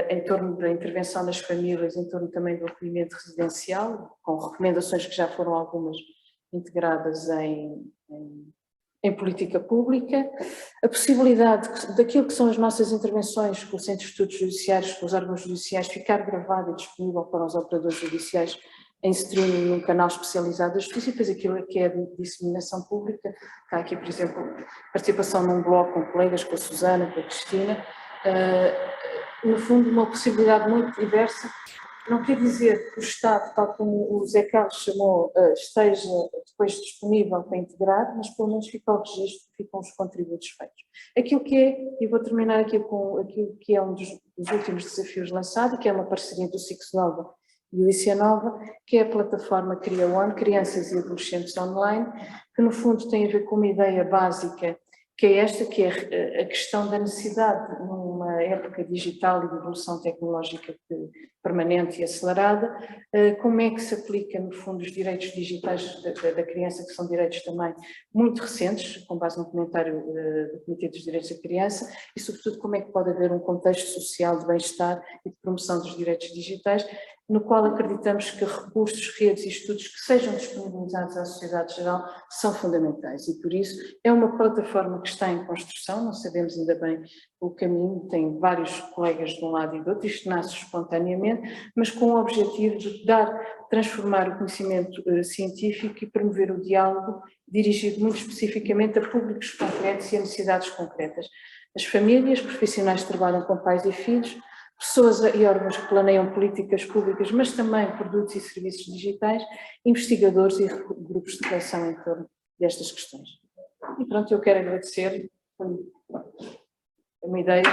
em torno da intervenção nas famílias, em torno também do acolhimento residencial, com recomendações que já foram algumas integradas em política pública, a possibilidade daquilo que são as nossas intervenções com o Centro de Estudos Judiciários, com os órgãos judiciais, ficar gravado e disponível para os operadores judiciais em streaming num canal especializado da Justiça, e depois aquilo que é de disseminação pública. Há aqui, por exemplo, participação num blog com colegas, com a Susana, com a Cristina, no fundo uma possibilidade muito diversa. Não quer dizer que o Estado, tal como o Zé Carlos chamou, esteja depois disponível para integrar, mas pelo menos fica o registro, ficam os contributos feitos. Aquilo que é, e vou terminar aqui com aquilo que é um dos últimos desafios lançado, que é uma parceria do SIX Nova e o ICA Nova, que é a plataforma Cria One, Crianças e Adolescentes Online, que no fundo tem a ver com uma ideia básica, que é esta, que é a questão da necessidade, numa época digital e de evolução tecnológica permanente e acelerada, como é que se aplica, no fundo, os direitos digitais da criança, que são direitos também muito recentes, com base no comentário do Comitê dos Direitos da Criança, e, sobretudo, como é que pode haver um contexto social de bem-estar e de promoção dos direitos digitais, no qual acreditamos que recursos, redes e estudos que sejam disponibilizados à sociedade geral são fundamentais, e por isso é uma plataforma que está em construção, não sabemos ainda bem o caminho, tem vários colegas de um lado e do outro, isto nasce espontaneamente, mas com o objetivo de transformar o conhecimento científico e promover o diálogo dirigido muito especificamente a públicos concretos e a necessidades concretas. As famílias, profissionais que trabalham com pais e filhos, pessoas e órgãos que planeiam políticas públicas, mas também produtos e serviços digitais, investigadores e grupos de reflexão em torno destas questões. E pronto, eu quero agradecer uma ideia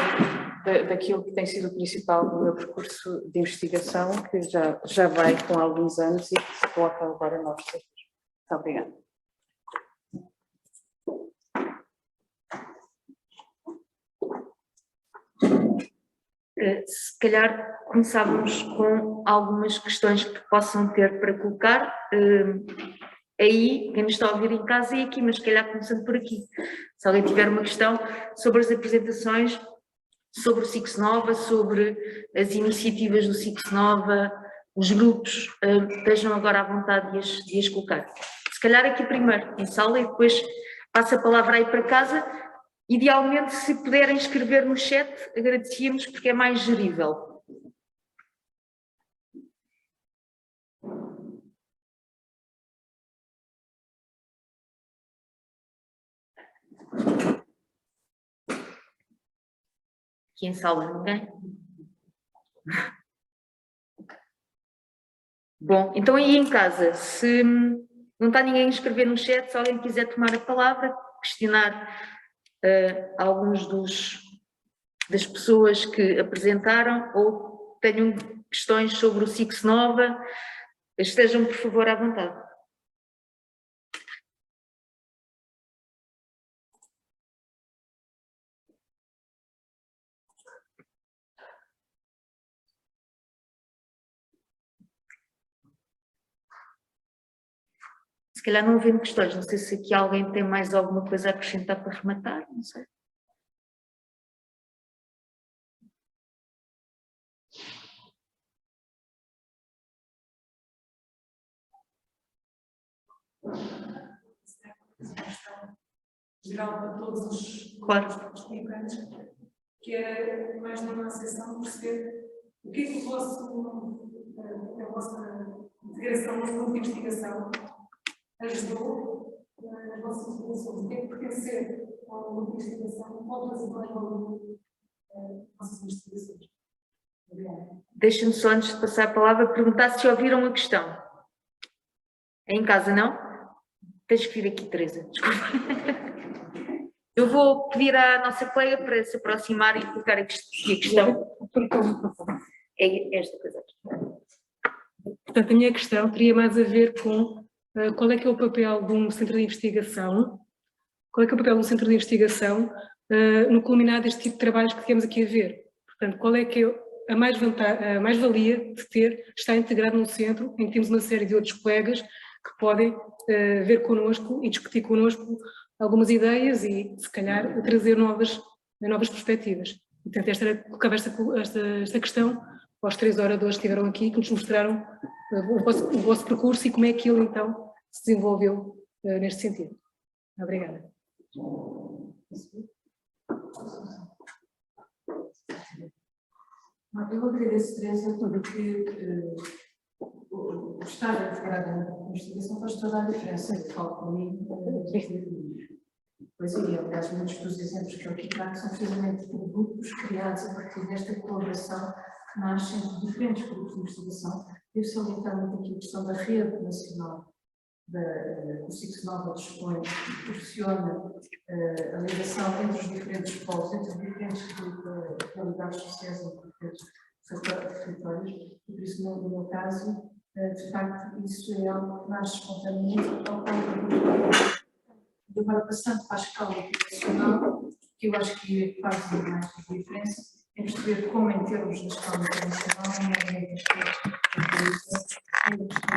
daquilo que tem sido o principal do meu percurso de investigação, que já vai com alguns anos e que se coloca agora em novos desafios. Muito obrigada. Se calhar começávamos com algumas questões que possam ter para colocar. Aí, quem nos está a ouvir em casa e aqui, mas se calhar começando por aqui. Se alguém tiver uma questão sobre as apresentações, sobre o SIX Nova, sobre as iniciativas do SIX Nova, os grupos, estejam agora à vontade de as colocar. Se calhar aqui primeiro, em sala, e depois passo a palavra aí para casa. Idealmente, se puderem escrever no chat, agradecíamos, porque é mais gerível. Aqui em sala ninguém? Bom, então aí em casa, se não está ninguém a escrever no chat, se alguém quiser tomar a palavra, questionar alguns das pessoas que apresentaram ou tenham questões sobre o SICS Nova, estejam por favor à vontade. Se calhar não havendo questões, não sei se aqui alguém tem mais alguma coisa a acrescentar para rematar, não sei. Geral para todos os participantes, que era mais numa sessão perceber o que é que a vossa integração no grupo de investigação ajudou nas vossas investigações, o que é que pertencer ao grupo de investigação pode trazer mais valor às vossas investigações. Obrigada. Deixa-me só, antes de passar a palavra, perguntar se ouviram a questão. É em casa, não? Tens que vir aqui, Teresa, desculpa. Eu vou pedir à nossa colega para se aproximar e colocar a questão. É esta coisa aqui. Portanto, a minha questão teria mais a ver com qual é que é o papel de um centro de investigação, no culminar deste tipo de trabalhos que temos aqui a ver. Portanto, qual é que é a mais-valia de estar integrado num centro em que temos uma série de outros colegas que podem ver connosco e discutir connosco algumas ideias e, se calhar, trazer novas perspectivas. Portanto, colocava esta questão aos 3 oradores que estiveram aqui, que nos mostraram o vosso percurso e como é que ele, então, se desenvolveu neste sentido. Obrigada. Eu agradeço, Teresa, porque estar integrada na investigação faz toda a diferença. Eu falo comigo, pois é, aliás, muitos dos exemplos que eu aqui trago são precisamente grupos criados a partir desta colaboração que nascem de diferentes grupos de investigação. Eu salientar muito aqui a questão da rede nacional do SICS Nova dispõe, que proporciona a ligação entre os diferentes polos, entre os diferentes realidades sociais e diferentes territórios, e por isso, no meu caso, de facto, isso é algo que nasce espontaneamente ao ponto de agora passando para a escala internacional, que eu acho que faz mais diferença, em perceber como, em termos da escala internacional, nomeadamente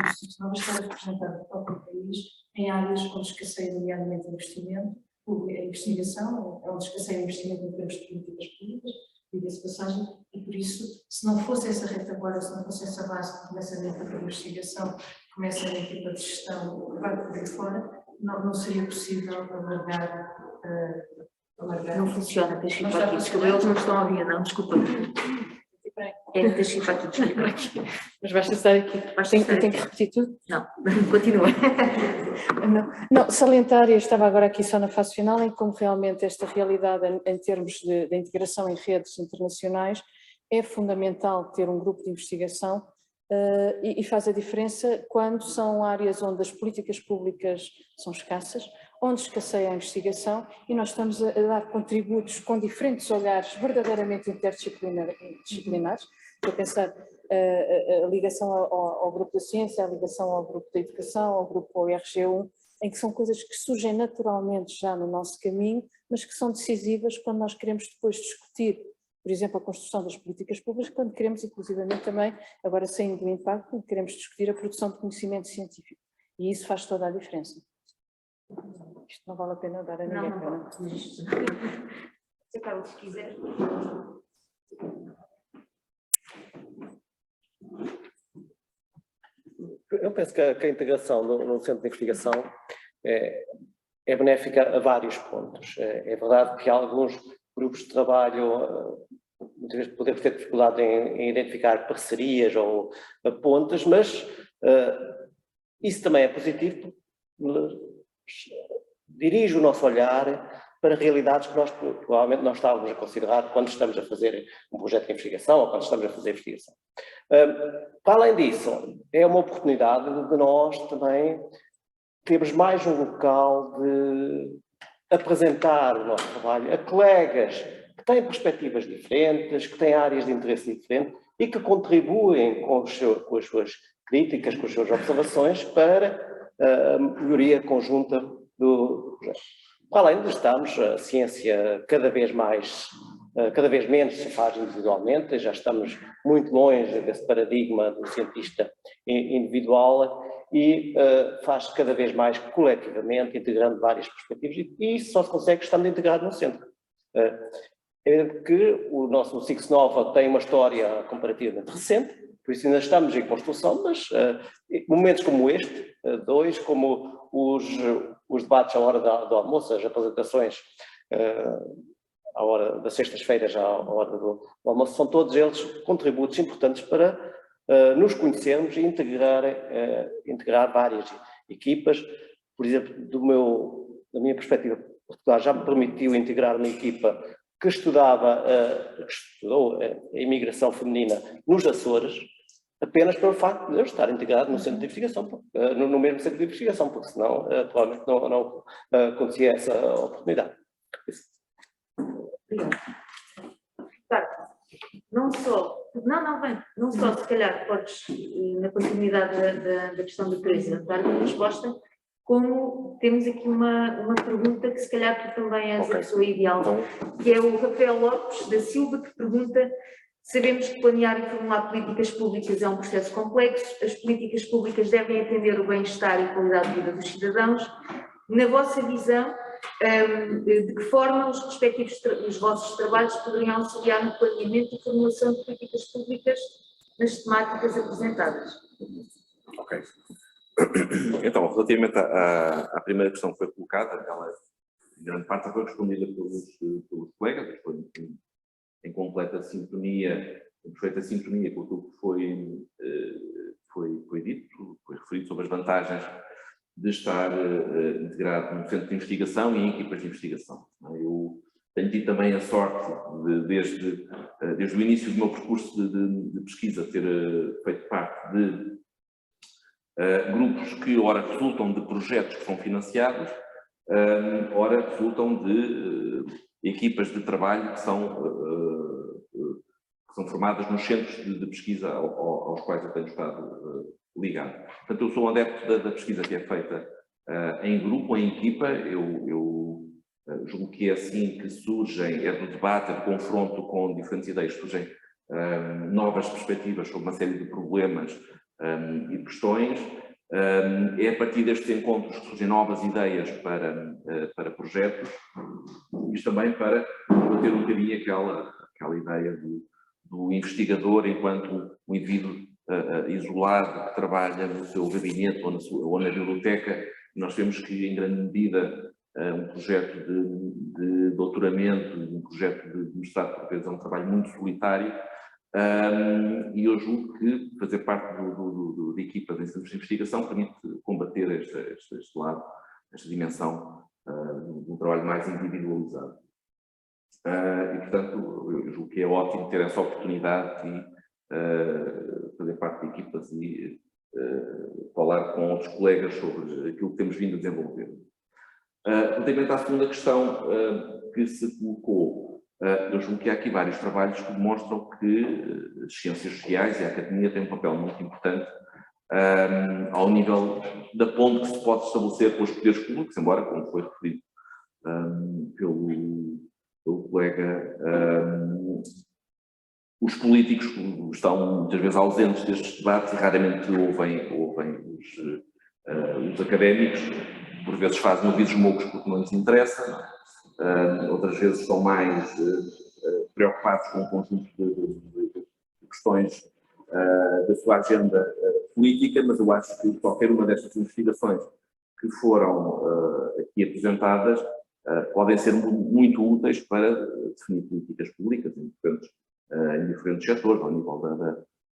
as questões a estar representada no próprio país em áreas onde escasseia, nomeadamente, investimento, a investigação, onde escasseia investimento em termos de políticas públicas, diga-se passagem, e por isso, se não fosse essa retaguarda, se não fosse essa base que começa na equipa de investigação, começa na equipa de gestão, que vai por aí fora, não seria possível alargar. Não funciona, tens que ir para aqui. Desculpa, eles não estão a ouvir, não, desculpa. É, tens que ir para aqui, desculpa. Mas basta estar aqui. Tem que repetir tudo? Não, continua. Não, salientar, eu estava agora aqui só na fase final, em como realmente esta realidade em termos de integração em redes internacionais é fundamental ter um grupo de investigação e faz a diferença quando são áreas onde as políticas públicas são escassas, onde escasseia a investigação e nós estamos a dar contributos com diferentes olhares verdadeiramente interdisciplinares. Estou a pensar a ligação ao grupo da ciência, a ligação ao grupo da educação, ao grupo ORG1, em que são coisas que surgem naturalmente já no nosso caminho, mas que são decisivas quando nós queremos depois discutir, por exemplo, a construção das políticas públicas, quando queremos, inclusivamente também, agora saindo do impacto, quando queremos discutir a produção de conhecimento científico. E isso faz toda a diferença. Isto não vale a pena dar a ninguém. Não. Se Carlos quiser. Eu penso que a integração no centro de investigação é benéfica a vários pontos. É verdade que alguns grupos de trabalho muitas vezes podemos ter dificuldade em identificar parcerias ou pontes, mas isso também é positivo, dirige o nosso olhar para realidades que nós provavelmente não estávamos a considerar quando estamos a fazer um projeto de investigação ou quando estamos a fazer investigação. Para além disso, é uma oportunidade de nós também termos mais um local de apresentar o nosso trabalho a colegas que têm perspectivas diferentes, que têm áreas de interesse diferentes e que contribuem com as suas críticas, com as suas observações para a melhoria conjunta do projeto. Para além de estarmos, a ciência cada vez menos se faz individualmente, já estamos muito longe desse paradigma do cientista individual e faz cada vez mais coletivamente, integrando várias perspectivas, e isso só se consegue estando integrado no centro. É que o nosso SICS-Nova tem uma história comparativamente recente, por isso ainda estamos em construção, mas momentos como este, como os debates à hora do almoço, as apresentações à hora das sextas-feiras, à hora do almoço, são todos eles contributos importantes para nos conhecermos e integrar várias equipas. Por exemplo, da minha perspectiva, Portugal já me permitiu integrar uma equipa que estudou a imigração feminina nos Açores, apenas pelo facto de eu estar integrado no centro de investigação, no mesmo centro de investigação, porque senão provavelmente não acontecia essa oportunidade. Obrigada. Não só se calhar podes, na continuidade da questão da Teresa, dar uma resposta, como temos aqui uma pergunta que se calhar tu também és a pessoa ideal, que é o Rafael Lopes da Silva, que pergunta: sabemos que planear e formular políticas públicas é um processo complexo, as políticas públicas devem atender o bem-estar e qualidade de vida dos cidadãos. Na vossa visão, de que forma os vossos trabalhos poderiam auxiliar no planeamento e formulação de políticas públicas nas temáticas apresentadas? Ok. Então, relativamente à primeira questão que foi colocada, ela, em grande parte, foi respondida pelos colegas, foi em completa sintonia, em perfeita sintonia com aquilo que foi dito, foi referido sobre as vantagens de estar integrado num centro de investigação e em equipas de investigação. Eu tenho tido também a sorte, desde o início do meu percurso de pesquisa, ter feito parte de grupos que ora resultam de projetos que são financiados, ora resultam de equipas de trabalho que são formadas nos centros de pesquisa aos quais eu tenho estado ligado. Portanto, eu sou um adepto da pesquisa que é feita em grupo, em equipa. Eu julgo que é assim que surgem, é do debate, é do confronto com diferentes ideias, surgem novas perspectivas sobre uma série de problemas e de questões. É a partir destes encontros que surgem novas ideias para projetos, mas também para bater um bocadinho aquela ideia do investigador enquanto um indivíduo isolado que trabalha no seu gabinete ou na biblioteca. Nós vemos que, em grande medida, um projeto de doutoramento, um projeto de mestrado, por vezes, é um trabalho muito solitário. E eu julgo que fazer parte de equipas em centros de investigação permite combater este lado, esta dimensão de um trabalho mais individualizado. E, portanto, eu julgo que é ótimo ter essa oportunidade de fazer parte de equipas e falar com outros colegas sobre aquilo que temos vindo a desenvolver. Relativamente à segunda questão que se colocou, eu julgo que há aqui vários trabalhos que demonstram que as ciências sociais e a academia têm um papel muito importante ao nível da ponte que se pode estabelecer com os poderes públicos, embora, como foi referido pelo colega, os políticos estão muitas vezes ausentes destes debates e raramente ouvem os académicos, por vezes fazem ouvidos moucos porque não lhes interessa, outras vezes são mais preocupados com um conjunto de questões da sua agenda política, mas eu acho que qualquer uma destas investigações que foram aqui apresentadas podem ser muito úteis para definir políticas públicas em diferentes setores, ao nível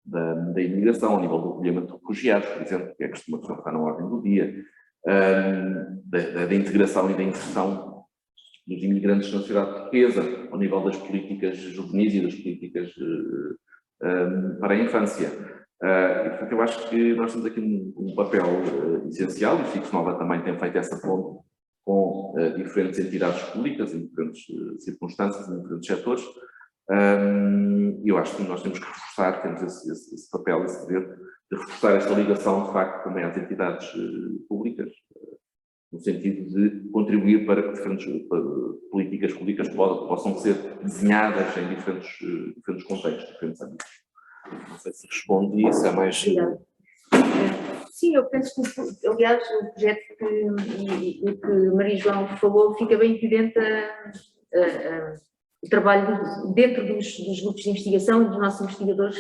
da imigração, ao nível do acolhimento de refugiados, por exemplo, que é uma questão que está na ordem do dia, da integração e da inserção imigrantes na sociedade portuguesa, ao nível das políticas juvenis e das políticas para a infância. E, portanto, eu acho que nós temos aqui um papel essencial, e o SIC Nova também tem feito essa ponte com diferentes entidades públicas, em diferentes circunstâncias, em diferentes setores. E eu acho que nós temos que reforçar, temos esse papel, esse dever, de reforçar esta ligação, de facto, também às entidades públicas, no sentido de contribuir para que diferentes políticas públicas possam ser desenhadas em diferentes contextos, diferentes âmbitos. Não sei se respondi isso, é mais... Obrigada. Sim, eu penso que, aliás, o projeto que Maria João falou, fica bem evidente o trabalho dentro dos grupos de investigação, dos nossos investigadores,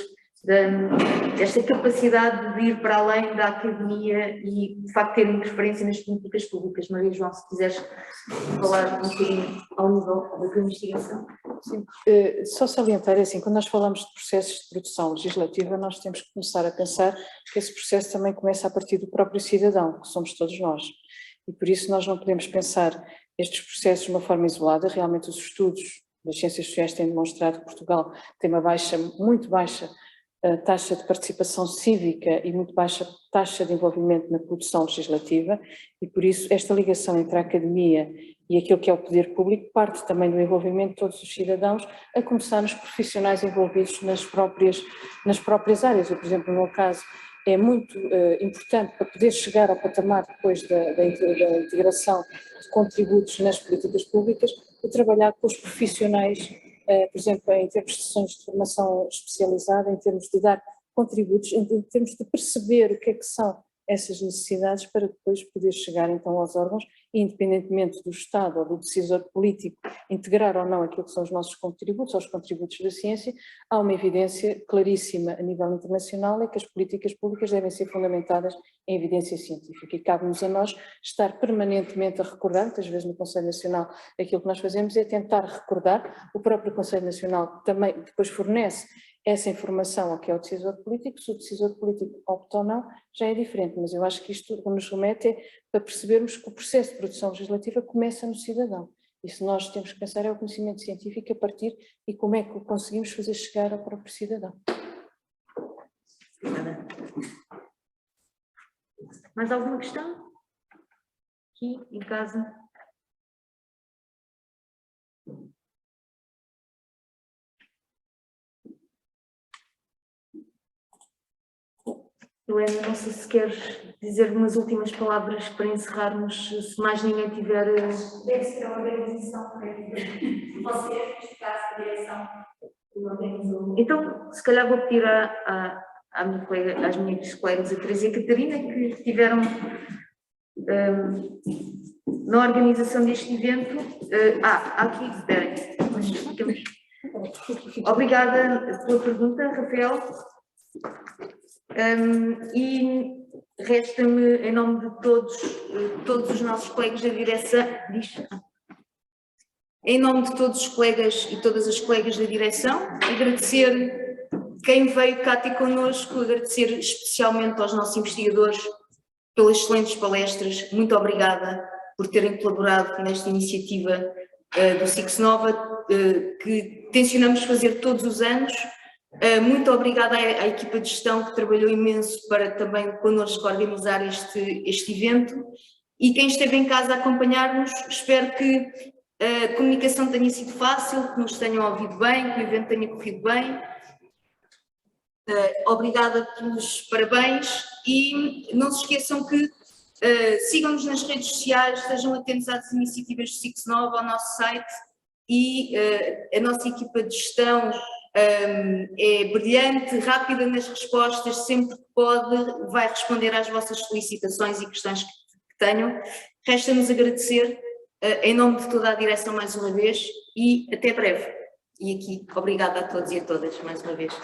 desta capacidade de ir para além da academia e, de facto, ter interferência nas políticas públicas. Maria João, se quiseres falar um bocadinho ao nível da tua investigação. Sim, só salientar, assim, quando nós falamos de processos de produção legislativa, nós temos que começar a pensar que esse processo também começa a partir do próprio cidadão, que somos todos nós. E por isso nós não podemos pensar estes processos de uma forma isolada. Realmente os estudos das ciências sociais têm demonstrado que Portugal tem uma muito baixa taxa de participação cívica e muito baixa taxa de envolvimento na produção legislativa, e por isso esta ligação entre a academia e aquilo que é o poder público parte também do envolvimento de todos os cidadãos, a começar nos profissionais envolvidos nas próprias áreas. Eu, por exemplo, no meu caso, é muito importante para poder chegar ao patamar depois da integração de contributos nas políticas públicas, de trabalhar com os profissionais, por exemplo, em termos de sessões de formação especializada, em termos de dar contributos, em termos de perceber o que é que são essas necessidades para depois poder chegar então aos órgãos, e independentemente do Estado ou do decisor político integrar ou não aquilo que são os nossos contributos, ou os contributos da ciência, há uma evidência claríssima a nível internacional, é que as políticas públicas devem ser fundamentadas em evidência científica, e cabe-nos a nós estar permanentemente a recordar, muitas vezes no Conselho Nacional aquilo que nós fazemos é tentar recordar, o próprio Conselho Nacional também depois fornece essa informação ao que é o decisor político. Se o decisor político opta ou não, já é diferente, mas eu acho que isto nos remete para percebermos que o processo de produção legislativa começa no cidadão, e se nós temos que pensar é o conhecimento científico a partir e como é que o conseguimos fazer chegar ao próprio cidadão. Obrigada. Mais alguma questão? Aqui, em casa? Helena, não sei se queres dizer umas últimas palavras para encerrarmos, se mais ninguém tiver... Deve ser a organização, vocês, neste caso, a direção que organizou. Então, se calhar vou pedir às minhas colegas, a Teresa e a Catarina, que estiveram na organização deste evento. Aqui, esperem. Obrigada pela pergunta, Rafael. E resta-me, em nome de todos os nossos colegas da direção, em nome de todos os colegas e todas as colegas da direção, agradecer quem veio cá ter connosco, agradecer especialmente aos nossos investigadores pelas excelentes palestras. Muito obrigada por terem colaborado nesta iniciativa do SIC Nova, que tencionamos fazer todos os anos. Muito obrigada à equipa de gestão, que trabalhou imenso para também connosco organizar este evento, e quem esteve em casa a acompanhar-nos. Espero que a comunicação tenha sido fácil, que nos tenham ouvido bem, que o evento tenha corrido bem. Obrigada pelos parabéns, e não se esqueçam que sigam-nos nas redes sociais, estejam atentos às iniciativas do SIC Nova, ao nosso site, e a nossa equipa de gestão é brilhante, rápida nas respostas, sempre que pode vai responder às vossas solicitações e questões que tenham. Resta-nos agradecer em nome de toda a direção mais uma vez, e até breve. E aqui, obrigada a todos e a todas mais uma vez.